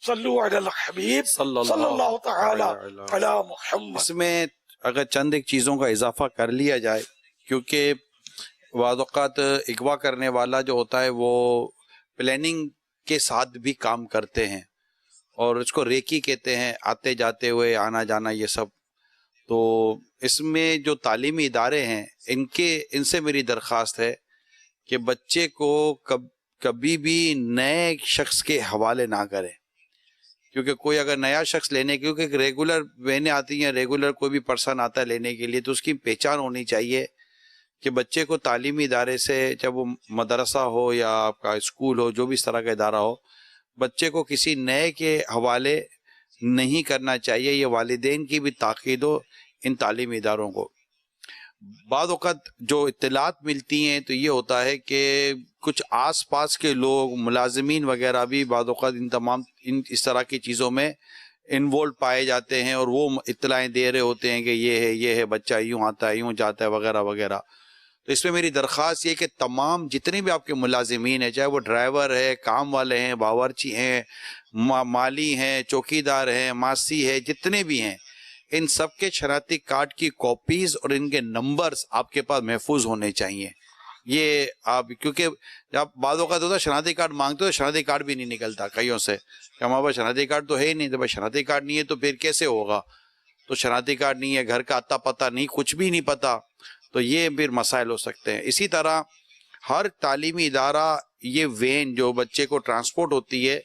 صلو علی الحبیب صلی اللہ تعالی علی محمد۔ اس میں اگر چند ایک چیزوں کا اضافہ کر لیا جائے، کیونکہ بعض اوقات اغوا کرنے والا جو ہوتا ہے وہ پلاننگ کے ساتھ بھی کام کرتے ہیں، اور اس کو ریکی کہتے ہیں، آتے جاتے ہوئے آنا جانا یہ سب۔ تو اس میں جو تعلیمی ادارے ہیں ان سے میری درخواست ہے کہ بچے کو کبھی بھی نئے شخص کے حوالے نہ کریں، کیونکہ کوئی اگر نیا شخص لینے، کیونکہ ریگولر وینیں آتی ہیں، ریگولر کوئی بھی پرسن آتا ہے لینے کے لیے، تو اس کی پہچان ہونی چاہیے کہ بچے کو تعلیمی ادارے سے، چاہے وہ مدرسہ ہو یا آپ کا اسکول ہو، جو بھی اس طرح کا ادارہ ہو، بچے کو کسی نئے کے حوالے نہیں کرنا چاہیے۔ یہ والدین کی بھی تاکید ہو ان تعلیمی اداروں کو۔ بعض اوقات جو اطلاعات ملتی ہیں تو یہ ہوتا ہے کہ کچھ آس پاس کے لوگ، ملازمین وغیرہ بھی بعض اوقات اس طرح کی چیزوں میں انوالو پائے جاتے ہیں، اور وہ اطلاعیں دے رہے ہوتے ہیں کہ یہ ہے بچہ یوں آتا ہے، یوں جاتا ہے، وغیرہ وغیرہ۔ تو اس میں میری درخواست یہ کہ تمام جتنے بھی آپ کے ملازمین ہیں، چاہے وہ ڈرائیور ہے، کام والے ہیں، باورچی ہیں، مالی ہیں، چوکیدار ہیں، ماسی ہے، جتنے بھی ہیں، ان سب کے شناختی کارڈ کی کاپیز اور ان کے نمبرز آپ کے پاس محفوظ ہونے چاہیے. یہ آپ کیونکہ جب بعض اوقات ہوتا ہے شناختی کارڈ مانگتے تو شناختی کارڈ بھی نہیں نکلتا کئیوں سے کہ ہمارے پاس شناختی کارڈ تو ہے ہی نہیں. جب شناختی کارڈ نہیں ہے تو پھر کیسے ہوگا؟ تو شناختی کارڈ نہیں ہے, گھر کا اتا پتہ نہیں, کچھ بھی نہیں پتا, تو یہ پھر مسائل ہو سکتے ہیں. اسی طرح ہر تعلیمی ادارہ یہ وین جو بچے کو ٹرانسپورٹ ہوتی ہے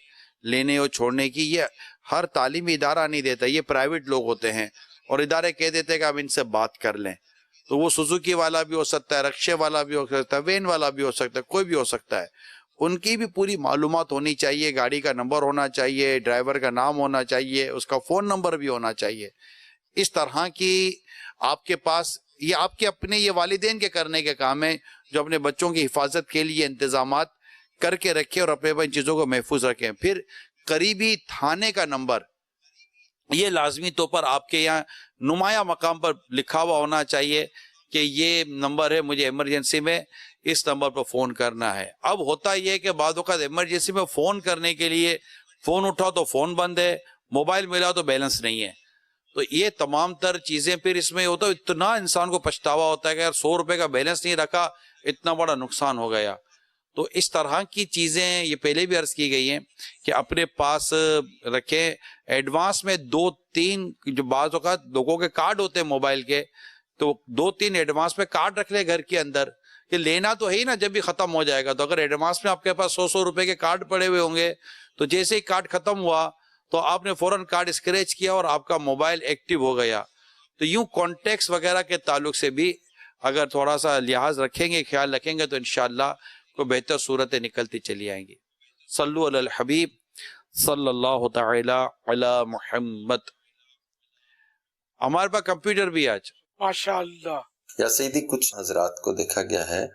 لینے اور چھوڑنے کی, یہ ہر تعلیمی ادارہ نہیں دیتا, یہ پرائیویٹ لوگ ہوتے ہیں اور ادارے کہہ دیتے ہیں کہ آپ ان سے بات کر لیں. تو وہ سوزوکی والا بھی ہو سکتا ہے, رکشے والا بھی ہو سکتا ہے, وین والا بھی ہو سکتا ہے, کوئی بھی ہو سکتا ہے. ان کی بھی پوری معلومات ہونی چاہیے, گاڑی کا نمبر ہونا چاہیے, ڈرائیور کا نام ہونا چاہیے, اس کا فون نمبر بھی ہونا چاہیے. اس طرح کی آپ کے پاس یہ آپ کے اپنے یہ والدین کے کرنے کے کام ہے جو اپنے بچوں کی حفاظت کے لیے انتظامات کر کے رکھے اور اپنے ان چیزوں کو محفوظ رکھیں. پھر قریبی تھانے کا نمبر یہ لازمی طور پر آپ کے یہاں نمایاں مقام پر لکھا ہوا ہونا چاہیے کہ یہ نمبر ہے, مجھے ایمرجنسی میں اس نمبر پر فون کرنا ہے. اب ہوتا یہ ہے کہ بعض اوقات ایمرجنسی میں فون کرنے کے لیے فون اٹھاؤ تو فون بند ہے, موبائل ملا تو بیلنس نہیں ہے. تو یہ تمام تر چیزیں پھر اس میں ہوتا ہے, اتنا انسان کو پچھتاوا ہوتا ہے کہ یار 100 روپے کا بیلنس نہیں رکھا, اتنا بڑا نقصان ہو گیا. تو اس طرح کی چیزیں یہ پہلے بھی عرض کی گئی ہیں کہ اپنے پاس رکھیں. ایڈوانس میں 2-3 جو بعض اوقات لوگوں کے کارڈ ہوتے ہیں موبائل کے, تو 2-3 ایڈوانس میں کارڈ رکھ لے گھر کے اندر کہ لینا تو ہے ہی نا, جب بھی ختم ہو جائے گا. تو اگر ایڈوانس میں آپ کے پاس 100 روپے کے کارڈ پڑے ہوئے ہوں گے تو جیسے ہی کارڈ ختم ہوا تو آپ نے فوراً کارڈ اسکریچ کیا اور آپ کا موبائل ایکٹیو ہو گیا. تو یوں کانٹیکٹس وغیرہ کے تعلق سے بھی اگر تھوڑا سا لحاظ رکھیں گے, خیال رکھیں گے, تو انشاءاللہ کو بہتر صورتیں نکلتی چلی آئیں گی. صلو علی الحبیب صلی اللہ تعالی علی محمد. ہمارے پاس کمپیوٹر بھی آج ماشاءاللہ. یا سیدھی کچھ حضرات کو دیکھا گیا ہے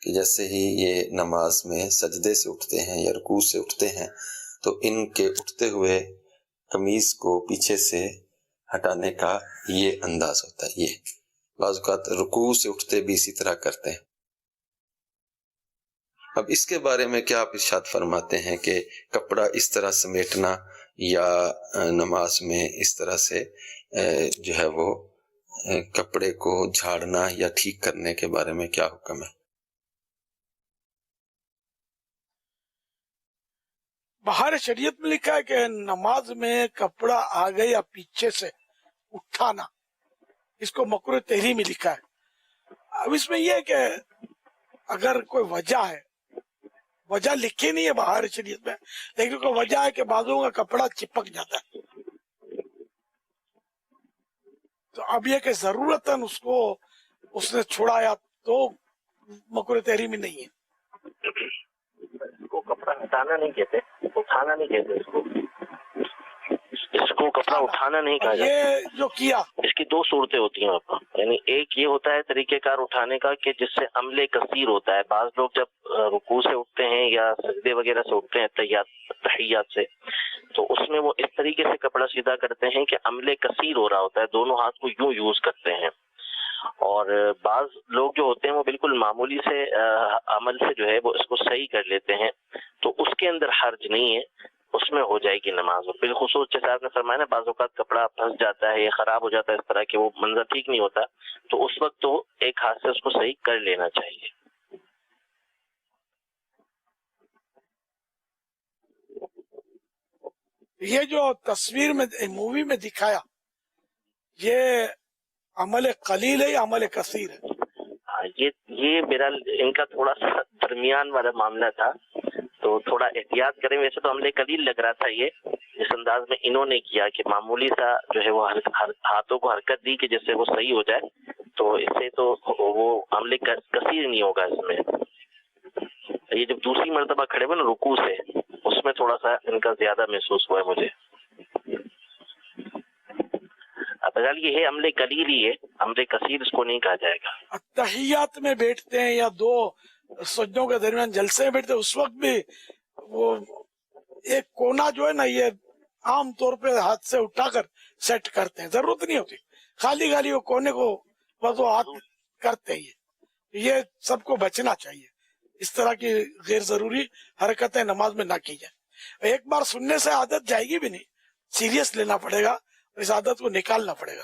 کہ جیسے ہی یہ نماز میں سجدے سے اٹھتے ہیں یا رکوع سے اٹھتے ہیں تو ان کے اٹھتے ہوئے قمیض کو پیچھے سے ہٹانے کا یہ انداز ہوتا ہے. یہ بعض اوقات رکوع سے اٹھتے بھی اسی طرح کرتے ہیں. اب اس کے بارے میں کیا آپ ارشاد فرماتے ہیں کہ کپڑا اس طرح سمیٹنا یا نماز میں اس طرح سے جو ہے وہ کپڑے کو جھاڑنا یا ٹھیک کرنے کے بارے میں کیا حکم ہے؟ باہر شریعت میں لکھا ہے کہ نماز میں کپڑا آگے یا پیچھے سے اٹھانا, اس کو مکروہ تحریمی لکھا ہے. اب اس میں یہ ہے کہ اگر کوئی وجہ ہے, وجہ لکھی نہیں ہے باہر شریعت میں, لیکن کوئی وجہ ہے کہ بازوں کا کپڑا چپک جاتا ہے, تو اب یہ کہ ضرورتاً اس نے چھوڑایا تو مکروہ تحریمی نہیں ہے. اس کو کپڑا ہٹانا نہیں کہتے, اٹھانا نہیں کہتے, اس کو کپڑا اٹھانا نہیں کہا جاتا. یہ جو کیا اس کی 2 صورتیں ہوتی ہیں آپ. یعنی ایک یہ ہوتا ہے طریقہ کار اٹھانے کا کہ جس سے عمل کثیر ہوتا ہے. بعض لوگ جب رکوع سے اٹھتے ہیں یا سجدے وغیرہ سے اٹھتے ہیں تحیات سے, تو اس میں وہ اس طریقے سے کپڑا سیدھا کرتے ہیں کہ عمل کثیر ہو رہا ہوتا ہے, دونوں ہاتھ کو یوں یوز کرتے ہیں. اور بعض لوگ جو ہوتے ہیں وہ بالکل معمولی سے عمل سے جو ہے وہ اس کو صحیح کر لیتے ہیں, تو اس کے اندر حرج نہیں ہے, اس میں ہو جائے گی نماز. اور بالخصوص جیسے آپ نے فرمایا نا, بعض اوقات کپڑا پھنس جاتا ہے یا خراب ہو جاتا ہے اس طرح کہ وہ منظر ٹھیک نہیں ہوتا, تو اس وقت تو ایک ہاتھ سے اس کو صحیح کر لینا چاہیے. یہ جو تصویر میں مووی میں دکھایا یہ عمل قلیل ہے یا عمل کثیر ہے؟ یہ میرا ان کا تھوڑا سا درمیان والا معاملہ تھا, تو تھوڑا احتیاط کریں. ویسے تو عمل قلیل لگ رہا تھا یہ, جس انداز میں انہوں نے کیا کہ معمولی سا جو ہے وہ ہاتھوں کو حرکت دی کہ جس سے وہ صحیح ہو جائے, تو اس سے تو وہ عمل کثیر نہیں ہوگا. اس میں یہ جب دوسری مرتبہ کھڑے ہوئے نا رکوع سے, اس میں تھوڑا سا ان کا زیادہ محسوس ہوا ہے مجھے. بہرحال یہ ہے عمل قلیل ہی ہے, عمل کثیر اس کو نہیں کہا جائے گا. تحیات میں بیٹھتے ہیں یا 2 سجدوں کے درمیان جلسے میں بیٹھتے ہیں, اس وقت بھی وہ ایک کونا جو ہے نا, یہ عام طور پہ ہاتھ سے اٹھا کر سیٹ کرتے ہیں, ضرورت نہیں ہوتی, خالی وہ کونے کو بس وہ ہاتھ کرتے ہیں. یہ سب کو بچنا چاہیے, اس طرح کی غیر ضروری حرکتیں نماز میں نہ کی جائے. ایک بار سننے سے عادت جائے گی بھی نہیں, سیریس لینا پڑے گا, اس عادت کو نکالنا پڑے گا.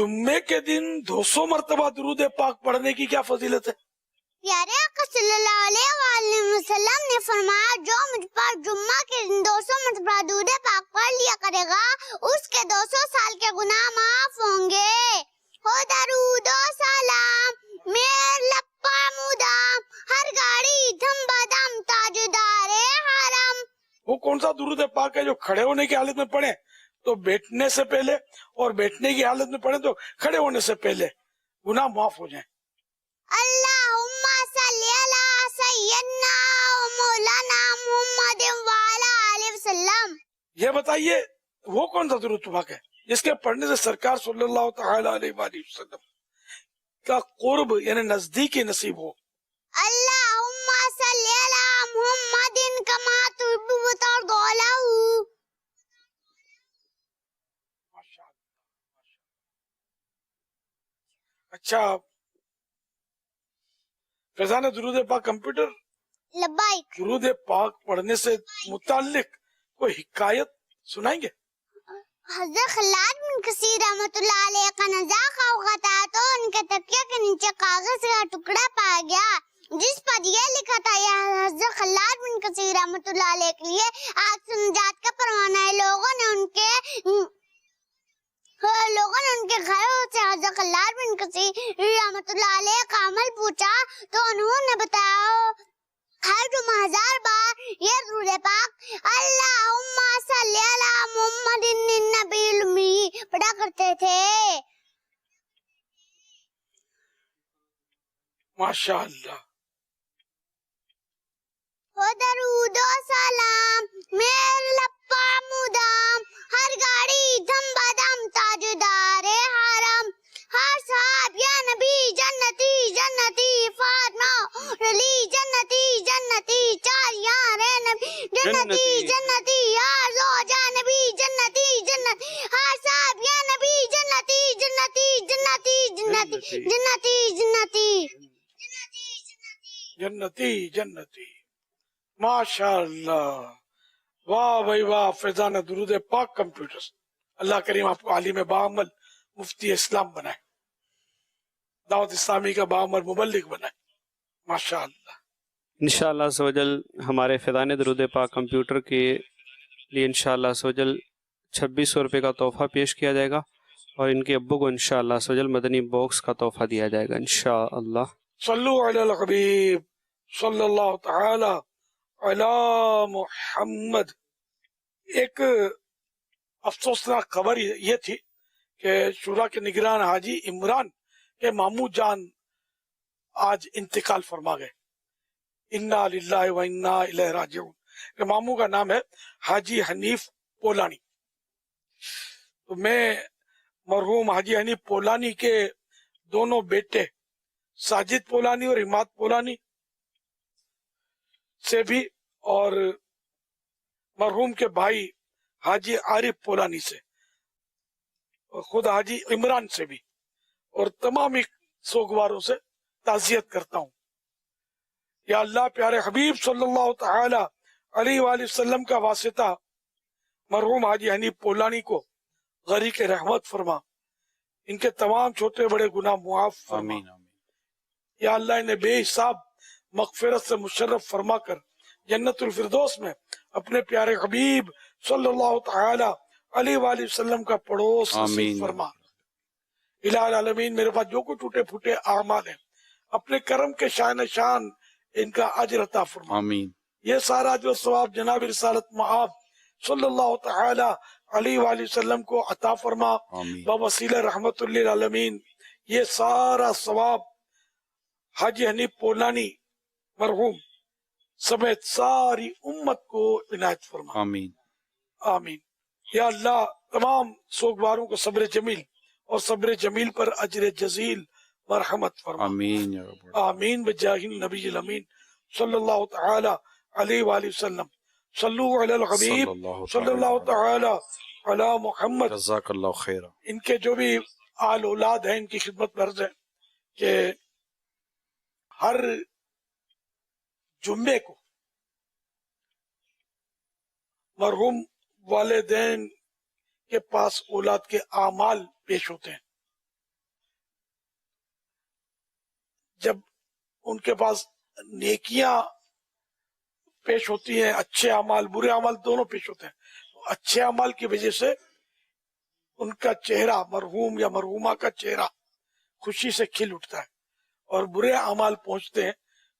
جمعے کے دن 200 مرتبہ درود پاک پڑھنے کی کیا فضیلت ہے؟ پیارے آقا صلی اللہ علیہ وآلہ وسلم نے فرمایا جو مجھ پر جمعہ کے دن 200 مرتبہ درود پاک پڑھ لیا کرے گا اس کے 200 سال کے گناہ معاف ہوں گے. ہو درود و سلام میر لپا مدام ہر گاڑی دھم بدم تاجدار حرم. وہ کون سا درود پاک ہے جو کھڑے ہونے کی حالت میں پڑھیں تو بیٹھنے سے پہلے اور بیٹھنے کی حالت میں پڑھیں تو کھڑے ہونے سے پہلے گناہ معاف ہو جائیں؟ اللہم صلی علی سیدنا و مولانا محمد وعلی آلہ وسلم. یہ بتائیے وہ کون سا درود پاک ہے جس کے پڑھنے سے سرکار صلی اللہ تعالی علیہ وآلہ وسلم کا قرب یعنی نزدیکی نصیب ہو؟ اللہم صلی علی محمد کما تحب وترضى له. اچھا فیضان درود پاک کمپیوٹر لبائک. درود پاک پڑھنے سے متعلق کوئی حکایت سنائیں گے؟ حضرت خلاد بن کثیر رحمۃ اللہ علیہ کا نزاع اوقات آیا تو ان کے تکیے کے نیچے کاغذ کا ٹکڑا پایا گیا جس پر یہ لکھا تھا یہ حضرت خلاد بن کثیر رحمۃ اللہ علیہ کے لیے آگ سے نجات کا پروانہ ہے. لوگوں نے ان کے گھروں سے حضرت خلاد بن کثیر رحمۃ اللہ علیہ کا عمل پوچھا تو انہوں نے بتایا ہر جمعہ 1000 بار یہ درود پاک اللہم صلی علی محمد النبی الامی پڑھا کرتے تھے. ماشاء اللہ. ہو درود و سلام میر لپا مدام ہر گاڑی دھم بدم تاجدار حرم ہر صاحب یا نبی جنتی جنتی فاطمہ علی جنتی جنتی چار یار نبی جنتی جنتی یا زوجہ نبی جنتی جنتی ہر صاحب یا نبی جنتی جنتی جنتی جنتی جنتی جنتی جنتی جنتی. ماشاء اللہ. واہ بھائی واہ. فیضان درود پاک کمپیوٹرز اللہ کریم آپ کو عالم بعمل مفتی اسلام بنائے, دعوت اسلامی کا بعمل مبلغ بنائے. ماشاء اللہ. انشاءاللہ عز و جل ہمارے فیضان درود پاک کمپیوٹر کے لیے انشاءاللہ عز و جل 2600 روپے کا تحفہ پیش کیا جائے گا اور ان کے ابو کو انشاءاللہ عز و جل مدنی باکس کا تحفہ دیا جائے گا انشاءاللہ. صلو علی الحبیب صلی اللہ تعالی علی محمد. ایک افسوسناک خبر یہ تھی کہ شورا کے نگران حاجی عمران کے ماموں جان آج انتقال فرما گئے. انا للہ و انا الیہ راجعون. کہ ماموں کا نام ہے حاجی حنیف پولانی. تو میں مرحوم حاجی حنیف پولانی کے دونوں بیٹے ساجد پولانی اور عماد پولانی سے بھی اور مرحوم کے بھائی حاجی عارف پولانی سے اور خود حاجی عمران سے بھی اور تمام سوگواروں سے تعزیت کرتا ہوں. یا اللہ پیارے حبیب صلی اللہ تعالی علیہ وآلہ وسلم کا واسطہ مرحوم حاجی حنیف پولانی کو غریق رحمت فرما, ان کے تمام چھوٹے بڑے گناہ معاف فرما. یا اللہ انہیں بے حساب مغفرت سے مشرف فرما کر جنت الفردوس میں اپنے پیارے حبیب صلی اللہ تعالی علیہ وآلہ وسلم کا پڑوس نصیب فرما. الہ العالمین میرے پاس جو کچھ ٹوٹے پھوٹے اعمال ہیں اپنے کرم کے شان شان ان کا اجر عطا فرما. یہ سارا جو ثواب جناب رسالت مآب صلی اللہ تعالی علیہ وآلہ وسلم کو عطا فرما بوسیلہ رحمت للعالمین. یہ سارا ثواب حاجی حنیف پولانی مرحوم سمیت ساری امت کو عنایت فرما. آمین آمین. یا اللہ تمام سوگواروں کو صبر جمیل اور صبر جمیل پر اجر جزیل مرحمت فرما. آمین یا رب. آمین بجاہ النبی الامین صلی اللہ تعالی علیہ وآلہ وسلم. صلو علی الحبیب صلی اللہ تعالی علی محمد. جزاک اللہ خیر. ان کے جو بھی آل اولاد ہیں ان کی خدمت میں عرض ہے کہ ہر جمعے کو مرحوم والدین کے پاس اولاد کے اعمال پیش ہوتے ہیں جب ان کے پاس نیکیاں پیش ہوتی ہیں، اچھے اعمال برے اعمال دونوں پیش ہوتے ہیں، اچھے اعمال کی وجہ سے ان کا چہرہ، مرحوم یا مرحومہ کا چہرہ خوشی سے کھل اٹھتا ہے، اور برے اعمال پہنچتے ہیں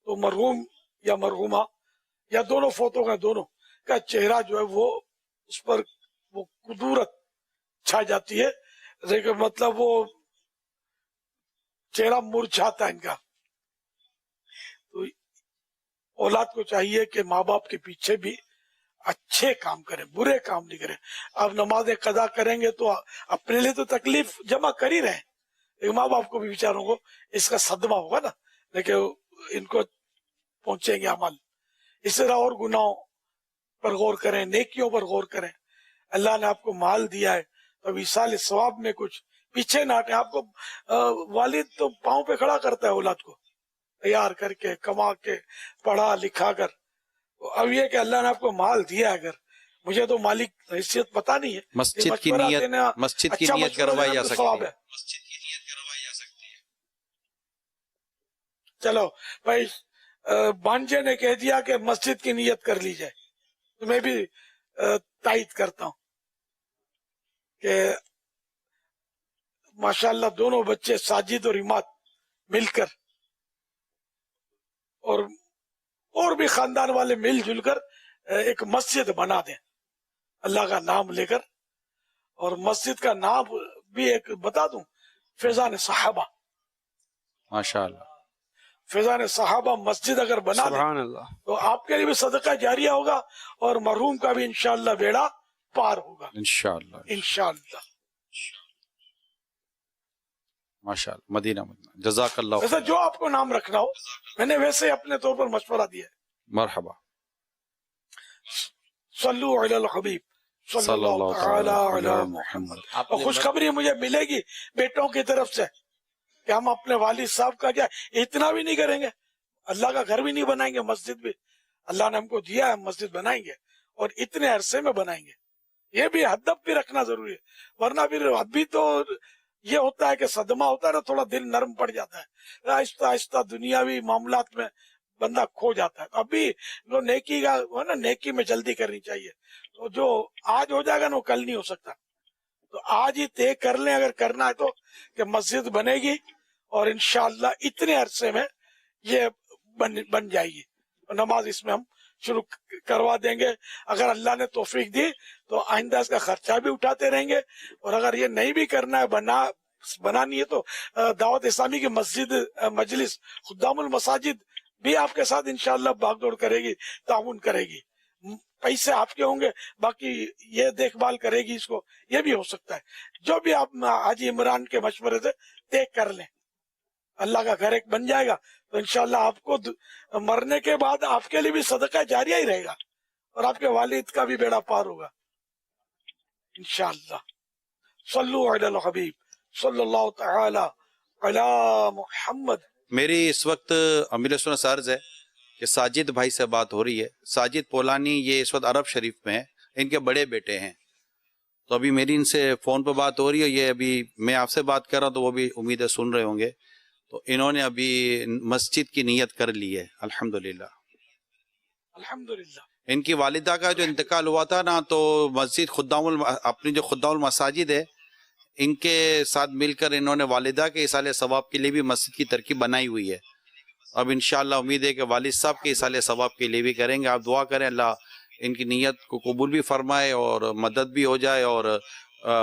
تو مرحوم یا مرحومہ یا دونوں فوت ہو گئے، دونوں کا چہرہ جو ہے وہ اس پر وہ کدورت چھا جاتی ہے، لیکن مطلب وہ چہرہ مرجھاتا ہے ان کا۔ تو اولاد کو چاہیے کہ ماں باپ کے پیچھے بھی اچھے کام کریں، برے کام نہیں کریں۔ اب نمازیں قضا کریں گے تو اپنے لیے تو تکلیف جمع کر ہی رہے ہیں، لیکن ماں باپ کو بھی بیچاروں کو اس کا صدمہ ہوگا نا، لیکن ان کو پہنچیں گے عمل۔ اس طرح اور گناہوں پر غور کریں، نیکیوں پر غور کریں۔ اللہ نے آپ کو مال دیا ہے تو اب ایصال ثواب میں کچھ پیچھے نہ ہٹیں۔ آپ کو والد تو پاؤں پہ کھڑا کرتا ہے اولاد کو، تیار کر کے، کما کے، پڑھا لکھا کر۔ اب یہ کہ اللہ نے آپ کو مال دیا، اگر مجھے تو مالک حیثیت پتہ نہیں ہے، مسجد کی نیت کروائی جا سکتی ہے۔ چلو بھائی، بانجے نے کہہ دیا کہ مسجد کی نیت کر لی جائے، تو میں بھی تائید کرتا ہوں کہ ماشاءاللہ دونوں بچے ساجد اور عماد مل کر اور بھی خاندان والے مل جل کر ایک مسجد بنا دیں اللہ کا نام لے کر۔ اور مسجد کا نام بھی ایک بتا دوں، فیضان صحابہ۔ ماشاءاللہ فیضان صحابہ مسجد اگر بنا دیں تو آپ کے لیے بھی صدقہ جاریہ ہوگا اور مرحوم کا بھی انشاءاللہ بیڑا پار ہوگا انشاءاللہ۔ ماشاءاللہ، مدینہ جزاک اللہ۔ ویسے جو آپ کو نام رکھنا ہو، میں نے ویسے اپنے طور پر مشورہ دیا ہے۔ مرحبا۔ صلو علی الحبیب صلی اللہ تعالی علی محمد۔ اور خوشخبری مجھے ملے گی بیٹوں کی طرف سے کہ ہم اپنے والد صاحب کا کیا اتنا بھی نہیں کریں گے، اللہ کا گھر بھی نہیں بنائیں گے، مسجد بھی اللہ نے ہم کو دیا ہے، مسجد بنائیں گے اور اتنے عرصے میں بنائیں گے۔ یہ بھی ہدف بھی رکھنا ضروری ہے، ورنہ پھر ابھی تو یہ ہوتا ہے کہ صدمہ ہوتا ہے نا، تھوڑا دل نرم پڑ جاتا ہے، آہستہ آہستہ دنیاوی معاملات میں بندہ کھو جاتا ہے۔ ابھی جو نیکی کا ہے نا، نیکی میں جلدی کرنی چاہیے، تو جو آج ہو جائے گا نا وہ کل نہیں ہو سکتا، تو آج ہی طے کر لیں اگر کرنا ہے تو کہ مسجد بنے گی اور انشاءاللہ اتنے عرصے میں یہ بن جائے گی، نماز اس میں ہم شروع کروا دیں گے۔ اگر اللہ نے توفیق دی تو آئندہ اس کا خرچہ بھی اٹھاتے رہیں گے، اور اگر یہ نہیں بھی کرنا ہے، بنانی ہے، تو دعوت اسلامی کی مسجد مجلس خدام المساجد بھی آپ کے ساتھ انشاءاللہ بھاگ دوڑ کرے گی، تعاون کرے گی، پیسے آپ کے ہوں گے، باقی یہ دیکھ بھال کرے گی اس کو۔ یہ بھی ہو سکتا ہے جو بھی آپ حاجی عمران کے مشورے سے طے کر لیں، اللہ کا گھر ایک بن جائے گا تو انشاءاللہ آپ کو مرنے کے بعد آپ کے لیے بھی صدقہ جاریہ ہی رہے گا اور آپ کے والد کا بھی بیڑا پار ہوگا انشاءاللہ۔ صلو علی الحبیب صلی اللہ تعالی علی محمد۔ میری اس وقت امیر سنت عرض ہے کہ ساجد بھائی سے بات ہو رہی ہے، ساجد پولانی، یہ اس وقت عرب شریف میں ہیں، ان کے بڑے بیٹے ہیں، تو ابھی میری ان سے فون پہ بات ہو رہی ہے، یہ ابھی میں آپ سے بات کر رہا ہوں تو وہ بھی امید ہے سن رہے ہوں گے، تو انہوں نے ابھی مسجد کی نیت کر لی ہے الحمدللہ۔ الحمدللہ ان کی والدہ کا جو انتقال ہوا تھا نا، تو مسجد اپنی جو خدام المساجد ہے ان کے ساتھ مل کر انہوں نے والدہ کے ایصال ثواب کے لیے بھی مسجد کی ترکیب بنائی ہوئی ہے۔ اب انشاءاللہ امید ہے کہ والد صاحب کے ایصال ثواب کے لیے بھی کریں گے۔ آپ دعا کریں اللہ ان کی نیت کو قبول بھی فرمائے اور مدد بھی ہو جائے اور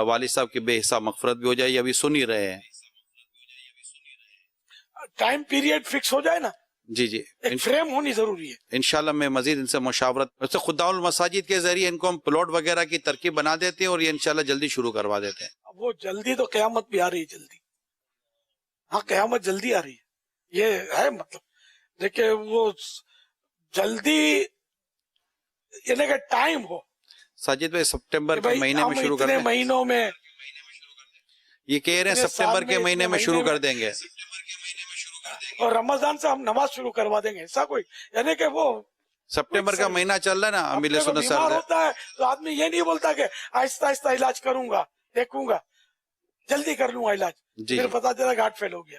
والد صاحب کی بے حساب مغفرت بھی ہو جائے۔ یہ ابھی سن ہی رہے ہیں۔ ٹائم پیریڈ فکس ہو جائے نا، جی ایک فریم ہونی ضروری ہے۔ انشاءاللہ میں مزید ان سے مشاورت، ویسے خدام المساجد کے ذریعے ان کو ہم پلاٹ وغیرہ کی ترکیب بنا دیتے ہیں اور یہ انشاءاللہ جلدی شروع کروا دیتے ہیں۔ وہ جلدی تو قیامت بھی آ رہی ہے، جلدی، ہاں قیامت جلدی آ رہی ہے، یہ ہے مطلب، دیکھیں وہ جلدی یعنی کہ ٹائم ہو۔ ساجد بھائی سپٹمبر کے مہینے میں شروع کر دیں، مہینوں میں یہ کہہ رہے ہیں سپٹمبر کے مہینے میں شروع کر دیں گے، اور رمضان سے ہم نماز شروع کروا دیں گے، ایسا کوئی یعنی کہ وہ سپٹمبر کا مہینہ چل رہا ہے نا، امیر سنت سر بیمار ہوتا ہے تو آدمی یہ نہیں بولتا کہ آہستہ آہستہ علاج کروں گا، دیکھوں گا، جلدی کر لوں گا علاج، پھر پتا چلا گھاٹ فیل ہو گیا۔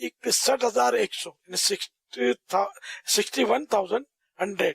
61,100 61,100।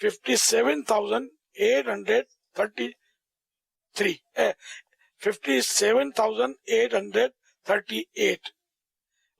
57,833 57,838।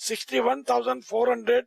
61,417।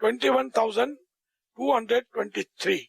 21,223।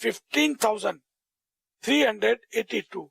15,382।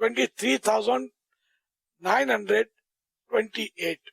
23,928।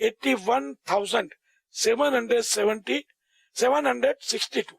81,762।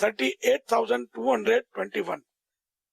38,221।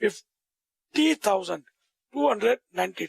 50,292।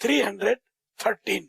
313।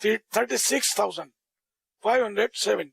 36,507।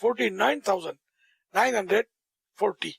49,940।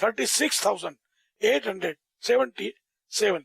36,877।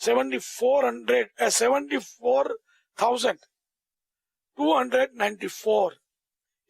74,294।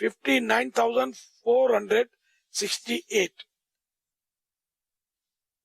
59,468।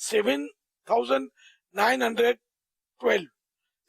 7,912।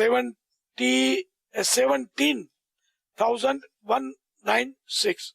17,196।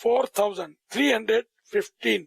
4315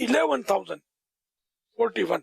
11,041।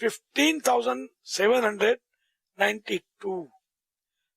15,792।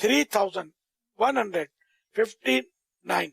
3,159।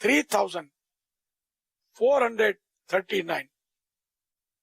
3,439।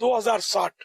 2060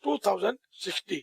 2060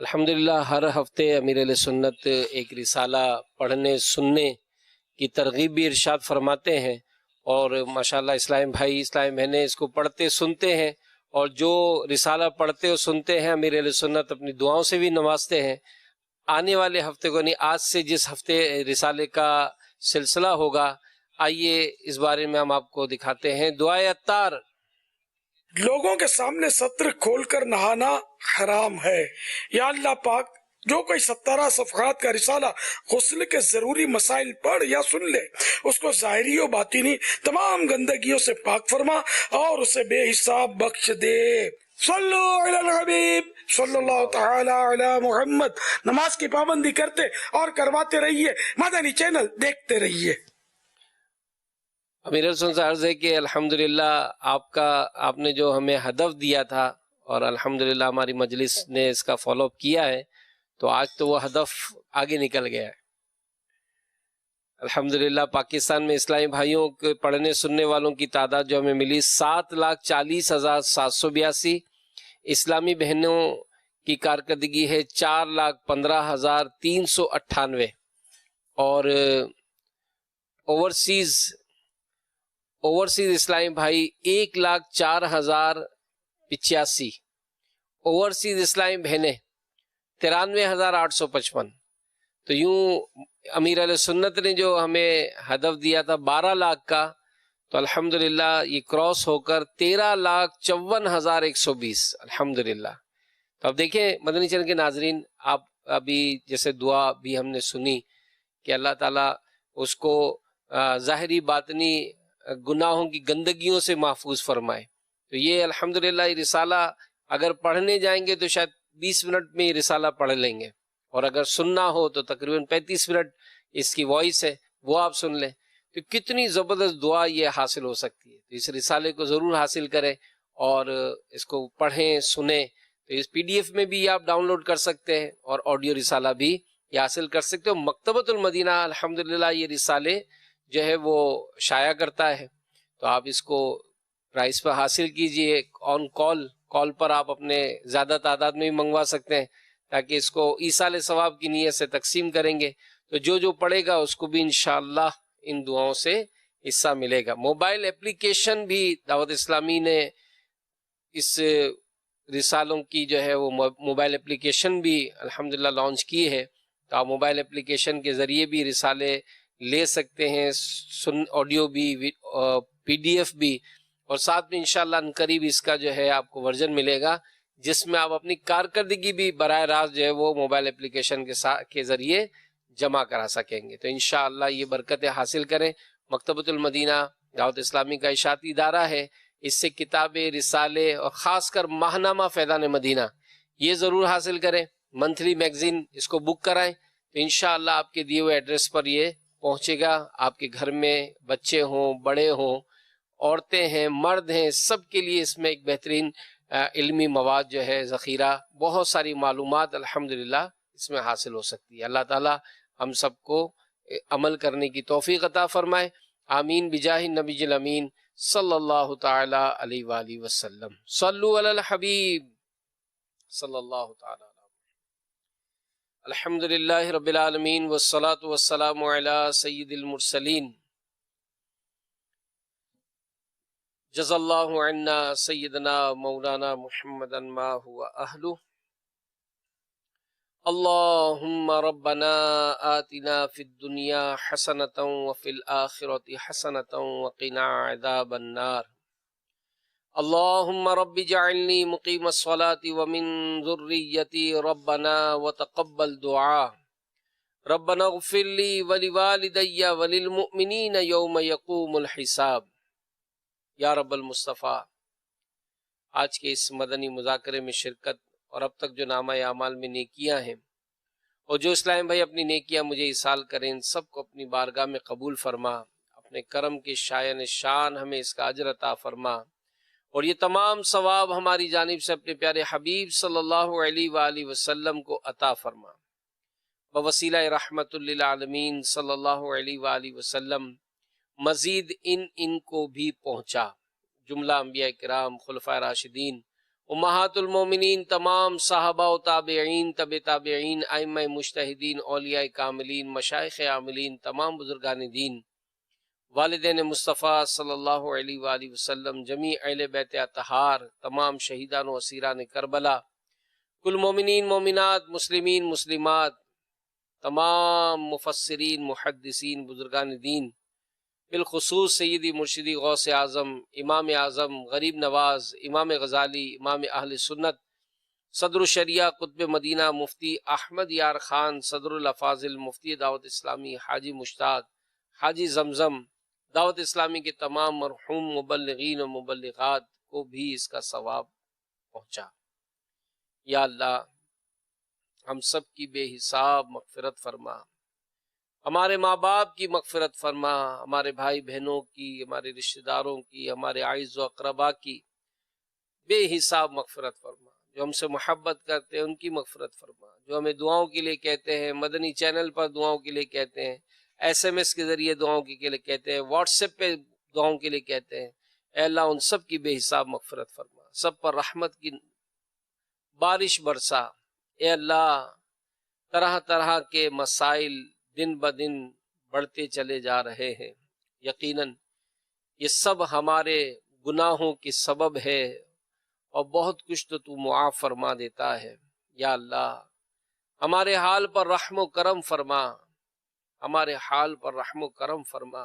الحمدللہ ہر ہفتے امیر علیہ سنت ایک رسالہ پڑھنے سننے کی ترغیب بھی ارشاد فرماتے ہیں، اور ماشاءاللہ اسلام بھائی اسلام بہنیں اس کو پڑھتے سنتے ہیں، اور جو رسالہ پڑھتے اور سنتے ہیں امیر علیہ سنت اپنی دعاؤں سے بھی نوازتے ہیں۔ آنے والے ہفتے کو یعنی آج سے جس ہفتے رسالے کا سلسلہ ہوگا، آئیے اس بارے میں ہم آپ کو دکھاتے ہیں۔ دعائے عطار۔ لوگوں کے سامنے سطر کھول کر نہانا حرام ہے۔ یا اللہ پاک، جو کوئی 17 صفحات کا رسالہ غسل کے ضروری مسائل پڑھ یا سن لے، اس کو ظاہری و باطنی تمام گندگیوں سے پاک فرما اور اسے بے حساب بخش دے۔ صلو علی الحبیب صلی اللہ تعالی علی محمد۔ نماز کی پابندی کرتے اور کرواتے رہیے، مدنی چینل دیکھتے رہیے۔ امیر حسن سے عرض ہے کہ الحمدللہ آپ نے جو ہمیں ہدف دیا تھا، اور الحمدللہ ہماری مجلس نے اس کا فالو اپ کیا ہے، تو آج تو وہ ہدف آگے نکل گیا ہے۔ الحمدللہ پاکستان میں اسلامی بھائیوں کے پڑھنے سننے والوں کی تعداد جو ہمیں ملی 7,40,782۔ اسلامی بہنوں کی کارکردگی ہے 4,15,398، اور اوورسیز اسلامی بھائی 1,04,085۔ اوورسیز اسلامی بہنیں 93,855۔ تو یوں امیر علیہ سنت نے جو ہمیں ہدف دیا تھا 12 لاکھ کا، تو الحمدللہ یہ کراس ہو کر 13,54,120 الحمدللہ۔ تو اب دیکھیں مدنی چینل کے ناظرین، آپ ابھی جیسے دعا بھی ہم نے سنی کہ اللہ تعالیٰ اس کو ظاہری باطنی گناہوں کی گندگیوں سے محفوظ فرمائے۔ تو یہ الحمدللہ یہ رسالہ اگر پڑھنے جائیں گے تو شاید 20 منٹ میں یہ رسالہ پڑھ لیں گے، اور اگر سننا ہو تو تقریباً 35 منٹ اس کی وائس ہے، وہ آپ سن لیں، تو کتنی زبردست دعا یہ حاصل ہو سکتی ہے۔ تو اس رسالے کو ضرور حاصل کریں اور اس کو پڑھیں سنیں۔ تو اس PDF میں بھی آپ ڈاؤن لوڈ کر سکتے ہیں، اور آڈیو رسالہ بھی یہ حاصل کر سکتے ہو۔ مکتبۃ المدینہ الحمدللہ یہ رسالے جو ہے وہ شائع کرتا ہے، تو آپ اس کو پرائس پر حاصل کیجئے۔ آن کال پر آپ اپنے زیادہ تعداد میں بھی منگوا سکتے ہیں، تاکہ اس کو ایصال ثواب کی نیت سے تقسیم کریں گے، تو جو پڑھے گا اس کو بھی انشاءاللہ ان دعاؤں سے حصہ ملے گا۔ موبائل اپلیکیشن بھی دعوت اسلامی نے اس رسالوں کی جو ہے وہ موبائل اپلیکیشن بھی الحمدللہ لانچ کی ہے، تو آپ موبائل اپلیکیشن کے ذریعے بھی رسالے لے سکتے ہیں، آڈیو بھی PDF بھی، اور ساتھ میں انشاءاللہ عنقریب اس کا جو ہے آپ کو ورژن ملے گا، جس میں آپ اپنی کارکردگی بھی براہ راست جو ہے وہ موبائل اپلیکیشن کے ذریعے جمع کرا سکیں گے۔ تو انشاءاللہ یہ برکتیں حاصل کریں۔ مکتبۃ المدینہ دعوت اسلامی کا اشاعتی ادارہ ہے، اس سے کتابیں، رسالے اور خاص کر ماہنامہ فیضان مدینہ یہ ضرور حاصل کریں۔ منتھلی میگزین اس کو بک کرائیں، تو انشاءاللہ آپ کے دیے ہوئے ایڈریس پر یہ پہنچے گا۔ آپ کے گھر میں بچے ہوں، بڑے ہوں، عورتیں ہیں، مرد ہیں، سب کے لیے اس میں ایک بہترین علمی مواد جو ہے ذخیرہ، بہت ساری معلومات الحمدللہ اس میں حاصل ہو سکتی ہے۔ اللہ تعالی ہم سب کو عمل کرنے کی توفیق عطا فرمائے، آمین بجاہ النبی الامین صلی اللہ تعالی علیہ وآلہ وسلم۔ صلو علی الحبیب صلی اللہ تعالی علیہ۔ الحمدللہ رب العالمین والصلاة والسلام علی سید المرسلین۔ جزا اللہ عنا سیدنا مولانا محمدا ما هو اہلہ۔ اللہم ربنا آتنا فی الدنیا حسنة وفی الآخرة حسنة وقنا عذاب النار۔ اللہم رب جعلنی مقیم الصلاة ومن ذریتی ربنا وتقبل دعا۔ ربنا اغفر لی ولوالدی وللمؤمنین یوم یقوم الحساب۔ یا رب المصطفیٰ، آج کے اس مدنی مذاکرے میں شرکت اور اب تک جو نامہ اعمال میں نیکیاں ہیں، اور جو اسلام بھائی اپنی نیکیاں مجھے ایصال کریں، ان سب کو اپنی بارگاہ میں قبول فرما، اپنے کرم کے شایان شان ہمیں اس کا اجر عطا فرما، اور یہ تمام ثواب ہماری جانب سے اپنے پیارے حبیب صلی اللہ علیہ وآلہ وسلم کو عطا فرما، بوسیلہ رحمت للعالمین صلی اللہ علیہ وآلہ وسلم۔ مزید ان کو بھی پہنچا، جملہ انبیاء کرام، خلفائے راشدین امہات المومنین، تمام صحابہ و تابعین، طب تابعین، ائمہ مجتہدین، اولیاء کاملین، مشائخ عاملین، تمام بزرگان دین، والدین مصطفیٰ صلی اللہ علیہ وآلہ وسلم، جمیع اہل بیت اطہار، تمام شہیدان و اسیران کربلا، کل مومنین مومنات، مسلمین مسلمات، تمام مفسرین محدثین بزرگان دین، بالخصوص سیدی مرشدی غوث اعظم، امام اعظم، غریب نواز، امام غزالی، امام اہل سنت، صدر الشریعہ قطب مدینہ مفتی احمد یار خان، صدر الافاضل مفتی دعوت اسلامی حاجی مشتاق، حاجی زمزم، دعوت اسلامی کے تمام مرحوم مبلغین و مبلغات کو بھی اس کا ثواب پہنچا۔ یا اللہ ہم سب کی بے حساب مغفرت فرما، ہمارے ماں باپ کی مغفرت فرما، ہمارے بھائی بہنوں کی، ہمارے رشتہ داروں کی، ہمارے اعز و اقربا کی بے حساب مغفرت فرما، جو ہم سے محبت کرتے ہیں ان کی مغفرت فرما، جو ہمیں دعاؤں کے لیے کہتے ہیں، مدنی چینل پر دعاؤں کے لیے کہتے ہیں، SMS کے ذریعے دعاؤں کے لیے کہتے ہیں، واٹس ایپ پہ دعاؤں کے لیے کہتے ہیں، اے اللہ ان سب کی بے حساب مغفرت فرما، سب پر رحمت کی بارش برسا۔ اے اللہ طرح طرح کے مسائل دن بدن بڑھتے چلے جا رہے ہیں، یقیناً یہ سب ہمارے گناہوں کی سبب ہے، اور بہت کچھ تو معاف فرما دیتا ہے۔ یا اللہ ہمارے حال پر رحم و کرم فرما، ہمارے حال پر رحم و کرم فرما،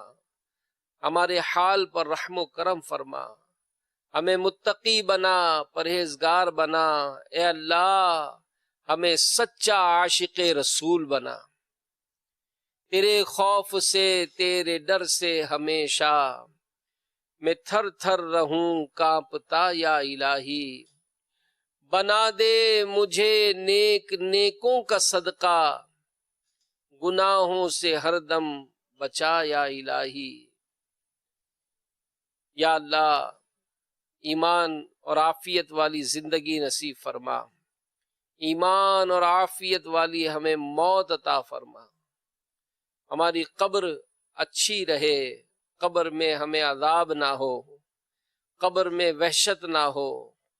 ہمارے حال پر رحم و کرم فرما، ہمیں متقی بنا، پرہیزگار بنا، اے اللہ ہمیں سچا عاشق رسول بنا، تیرے خوف سے، تیرے ڈر سے ہمیشہ میں تھر تھر رہوں کانپتا، یا الہی بنا دے مجھے نیک نیکوں کا صدقہ، گناہوں سے ہر دم بچا، یا الہی۔ یا اللہ ایمان اور عافیت والی زندگی نصیب فرما، ایمان اور عافیت والی ہمیں موت عطا فرما، ہماری قبر اچھی رہے، قبر میں ہمیں عذاب نہ ہو، قبر میں وحشت نہ ہو،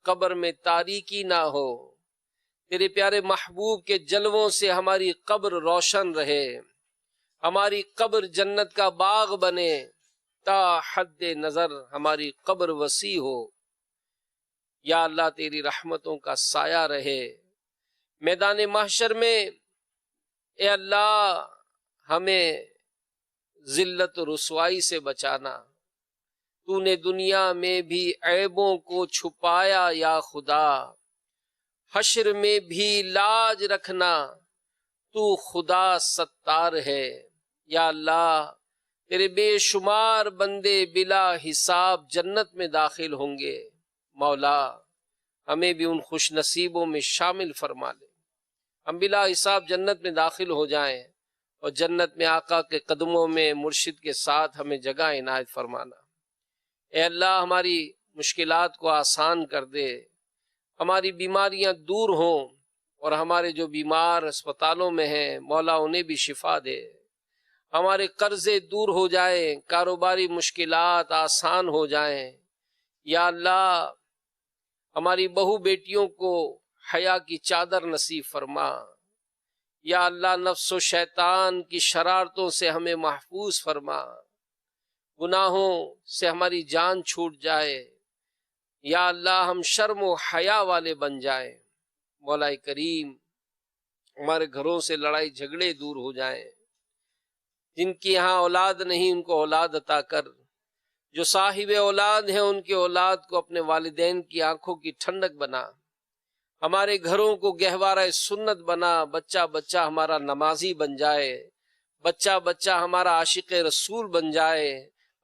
قبر میں تاریکی نہ ہو، تیرے پیارے محبوب کے جلووں سے ہماری قبر روشن رہے، ہماری قبر جنت کا باغ بنے، تا حد نظر ہماری قبر وسیع ہو۔ یا اللہ تیری رحمتوں کا سایہ رہے میدان محشر میں، اے اللہ ہمیں ذلت و رسوائی سے بچانا، تو نے دنیا میں بھی عیبوں کو چھپایا یا خدا، حشر میں بھی لاج رکھنا، تو خدا ستار ہے۔ یا اللہ تیرے بے شمار بندے بلا حساب جنت میں داخل ہوں گے، مولا ہمیں بھی ان خوش نصیبوں میں شامل فرما لے، ہم بلا حساب جنت میں داخل ہو جائیں، اور جنت میں آقا کے قدموں میں مرشد کے ساتھ ہمیں جگہ عنایت فرمانا۔ اے اللہ ہماری مشکلات کو آسان کر دے، ہماری بیماریاں دور ہوں، اور ہمارے جو بیمار اسپتالوں میں ہیں مولا انہیں بھی شفا دے، ہمارے قرضے دور ہو جائیں، کاروباری مشکلات آسان ہو جائیں۔ یا اللہ ہماری بہو بیٹیوں کو حیا کی چادر نصیب فرما، یا اللہ نفس و شیطان کی شرارتوں سے ہمیں محفوظ فرما، گناہوں سے ہماری جان چھوٹ جائے، یا اللہ ہم شرم و حیا والے بن جائیں۔ مولا کریم ہمارے گھروں سے لڑائی جھگڑے دور ہو جائیں، جن کی یہاں اولاد نہیں ان کو اولاد عطا کر، جو صاحب اولاد ہیں ان کے اولاد کو اپنے والدین کی آنکھوں کی ٹھنڈک بنا، ہمارے گھروں کو گہوارہ سنت بنا، بچہ بچہ ہمارا نمازی بن جائے، بچہ بچہ ہمارا عاشق رسول بن جائے،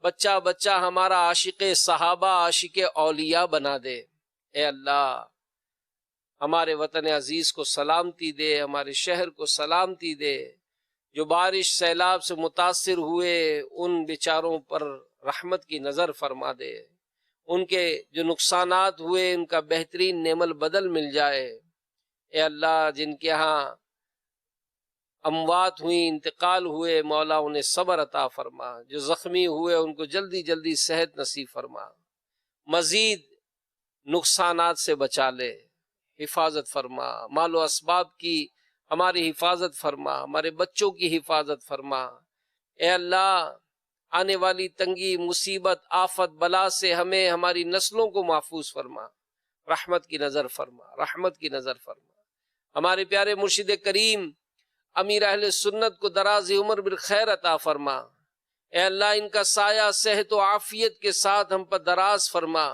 بچہ بچہ ہمارا عاشق صحابہ عاشق اولیاء بنا دے۔ اے اللہ ہمارے وطن عزیز کو سلامتی دے، ہمارے شہر کو سلامتی دے، جو بارش سیلاب سے متاثر ہوئے ان بیچاروں پر رحمت کی نظر فرما دے، ان کے جو نقصانات ہوئے ان کا بہترین نعم البدل مل جائے۔ اے اللہ جن کے ہاں اموات ہوئی، انتقال ہوئے، مولا انہیں صبر عطا فرما، جو زخمی ہوئے ان کو جلدی جلدی صحت نصیب فرما، مزید نقصانات سے بچا لے، حفاظت فرما، مال و اسباب کی ہماری حفاظت فرما، ہمارے بچوں کی حفاظت فرما۔ اے اللہ آنے والی تنگی، مصیبت، آفت، بلا سے ہمیں، ہماری نسلوں کو محفوظ فرما، رحمت کی نظر فرما، رحمت کی نظر فرما۔ ہمارے پیارے مرشد کریم امیر اہل سنت کو دراز عمر بالخیر عطا فرما۔ اے اللہ ان کا سایہ صحت و عافیت کے ساتھ ہم پر دراز فرما۔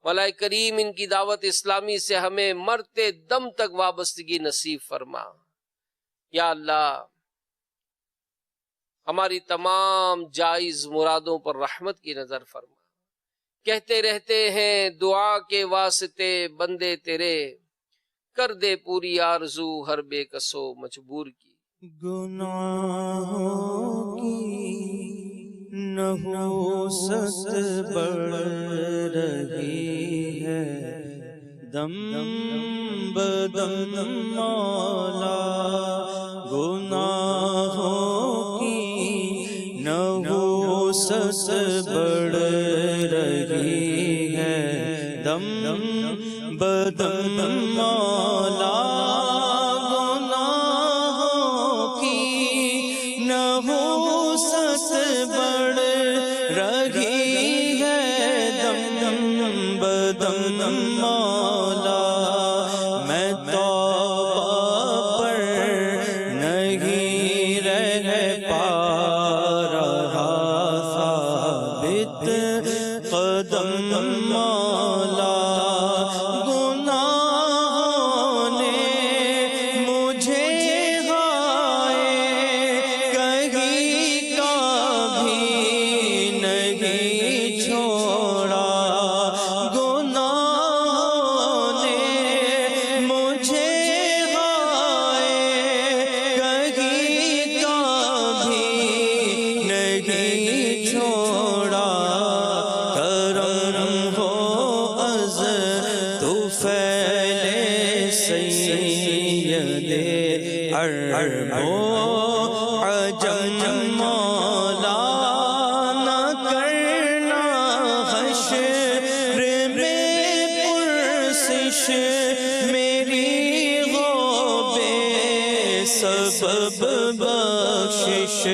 مولا کریم ان کی دعوت اسلامی سے ہمیں مرتے دم تک وابستگی نصیب فرما۔ یا اللہ ہماری تمام جائز مرادوں پر رحمت کی نظر فرما۔ کہتے رہتے ہیں دعا کے واسطے بندے تیرے، کر دے پوری آرزو ہر بے کسو مجبور کی۔ گناہوں کی نحوست بڑھ رہی ہے، دم بدم مولا، گناہوں کی نحوست بڑھ رہی ہے، دم بدم مولا، گناہوں کی نحوست بڑھ رہی ہے، دم بدم مولا، میں توبہ پر نہیں رہ پا رہا ثابت قدم مولا، سبب بخشش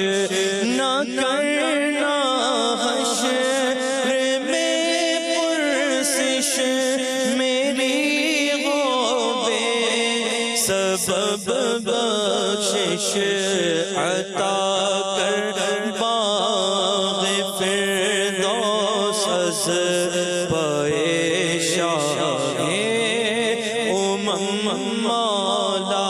نہ کرنا، حشر میں پرسش میری ہو بے سبب بخشش، عطا کر باغ فردوس از پائے شاہ امم مولا،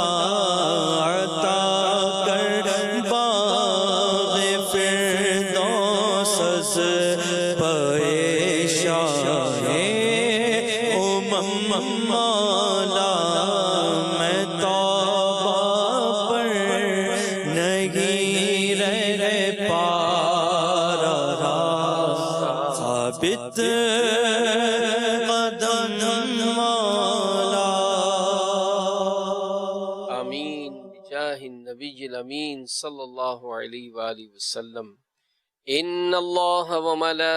مولا، میں توبہ پر نہیں رہ پا رہا ثابت قدم مولا۔ آمین بجاہ النبی الامین صلی اللہ علیہ وآلہ وسلم۔ ان اللہ وملائکتہ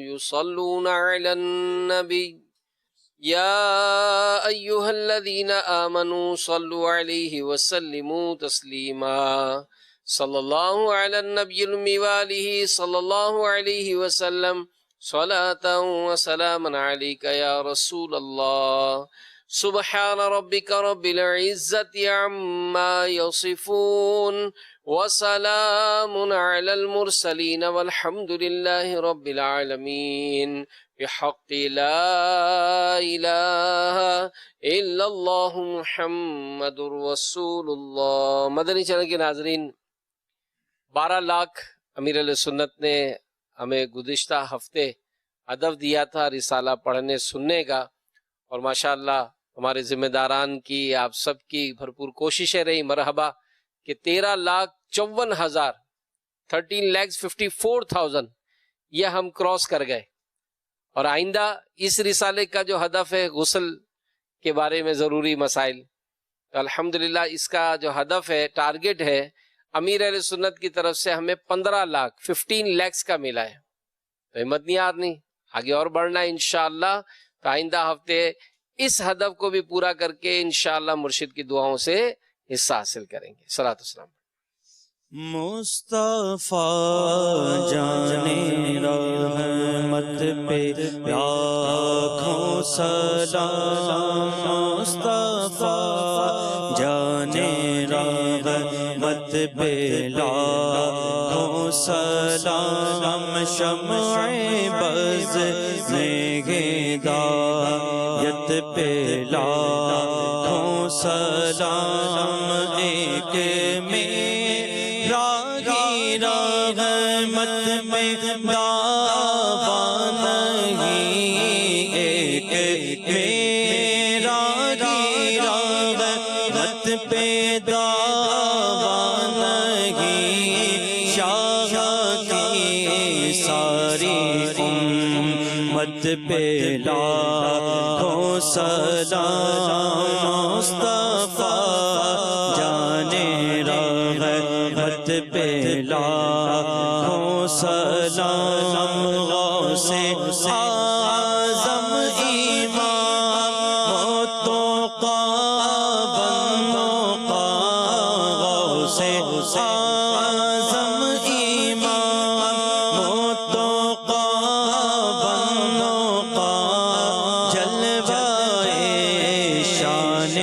یصلون علی النبی یا ایہا الذین آمنوا صلوا علیہ وسلموا تسلیما۔ صلی اللہ علی النبی الأمی وآلہ صلی اللہ علیہ وسلم، صلاة وسلاما علیک یا رسول اللہ۔ سبحان ربک رب العزة عما یصفون، وسلام علی المرسلین والحمد للہ رب العالمین، بحق لا الہ الا اللہ محمد رسول اللہ۔ مدنی چینل کے ناظرین، 12 لاکھ امیر علیہ سنت نے ہمیں گزشتہ ہفتے ہدف دیا تھا رسالہ پڑھنے سننے کا، اور ماشاءاللہ ہمارے ذمہ داران کی، آپ سب کی بھرپور کوششیں رہی۔ مرحبا کہ 13,54,000 13,54,000 یہ ہم کراس کر گئے، اور آئندہ اس رسالے کا جو ہدف ہے غسل کے بارے میں ضروری مسائل، تو الحمدللہ اس کا جو ہدف ہے، ٹارگٹ ہے، امیر اہل سنت کی طرف سے ہمیں 15 لاکھ 15 lakhs کا ملا ہے۔ تو ہمت نہیں ہارنی، آگے اور بڑھنا ہے انشاءاللہ. تو آئندہ ہفتے اس ہدف کو بھی پورا کر کے انشاءاللہ مرشد کی دعاؤں سے حصہ حاصل کریں گے. صلاۃ والسلام. مصطفیٰ جانے رحمت پہ لاکھوں سلام. مصطفیٰ جانے رحمت پہ لاکھوں سلام. شمع بز میں ہدایت پہ لاکھوں سلام. ایک رحمت میں دعویٰ نہیں, ایک میرا رحمت پہ دعویٰ نہیں. شاہ کی ساری امت پہ لاکھوں سلام. مصطفیٰ جانے رحمت پہ لاکھوں سلام. غوث اعظم امام متقی بندوں کا, غوث اعظم امام متقی بندوں کا, جلوہ شان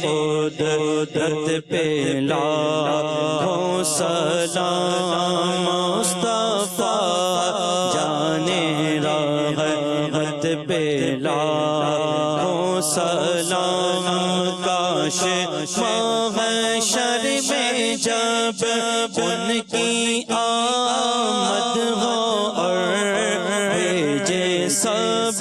قدرت پہ لاکھوں سلام. مصطفیٰ جانے رحمت پہ لاکھوں سلام. کاش محشر میں جب ان کی آمد ہو اور بھیجے سب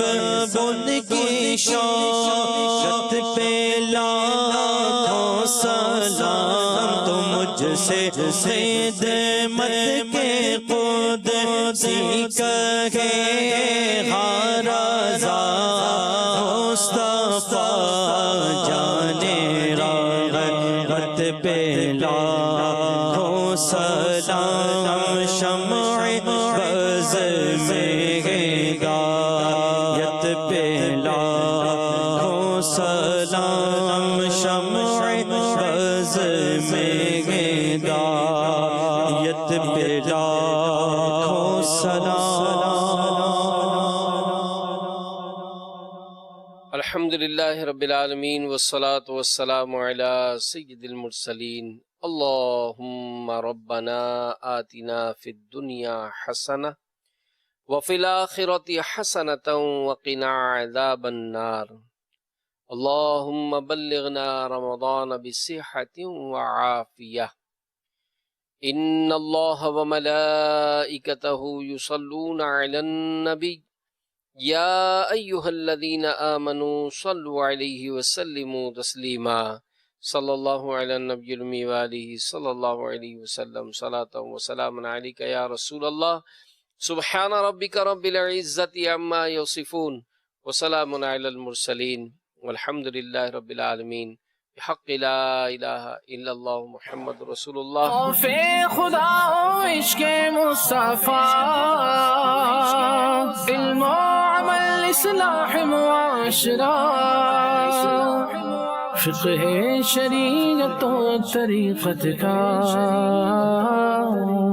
ان کی شوقت پہ لاکھوں سلام. تو مجھ سے خدمت کے قدسی کہے ہر رضا. مصطفیٰ جانے رحمت پہ لاکھوں سلام. شمع بز میں ہدایت پہ لاکھوں سلام. شمع بز میں ہدایت پہ لاکھوں سلام. الحمدللہ رب العالمین والصلاة والسلام علی سید المرسلین. اللہم ربنا آتنا فی الدنیا حسنہ وفی الآخرۃ حسنۃ وقنا عذاب النار. اللہم بلغنا رمضان بصحۃ وعافیہ. ان اللہ وملائکتہ یصلون علی النبی یا ایہا الذین آمنوا صلوا علیہ وسلموا تسلیما. صلی اللہ علی النبی الأمی وآلہ صلی اللہ علیہ وسلم. صلاۃ وسلام علیک یا رسول اللہ. سبحان ربک رب العزۃ عما یصفون وسلام علی المرسلین والحمد للہ رب العالمین. بحق لا الہ الا اللہ محمد رسول اللہ. خوف خدا و عشق مصطفیٰ, علم و عمل اصلاح معاشرہ, فقہ شریعت و طریقت کا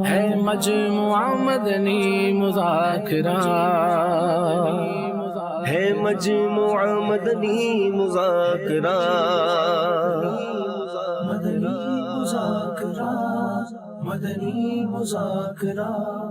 ہے مجموعہ مدنی مذاکرہ, ہے مجموعہ مدنی مذاکرہ. مدنی مذاکرہ, مدنی مذاکرہ.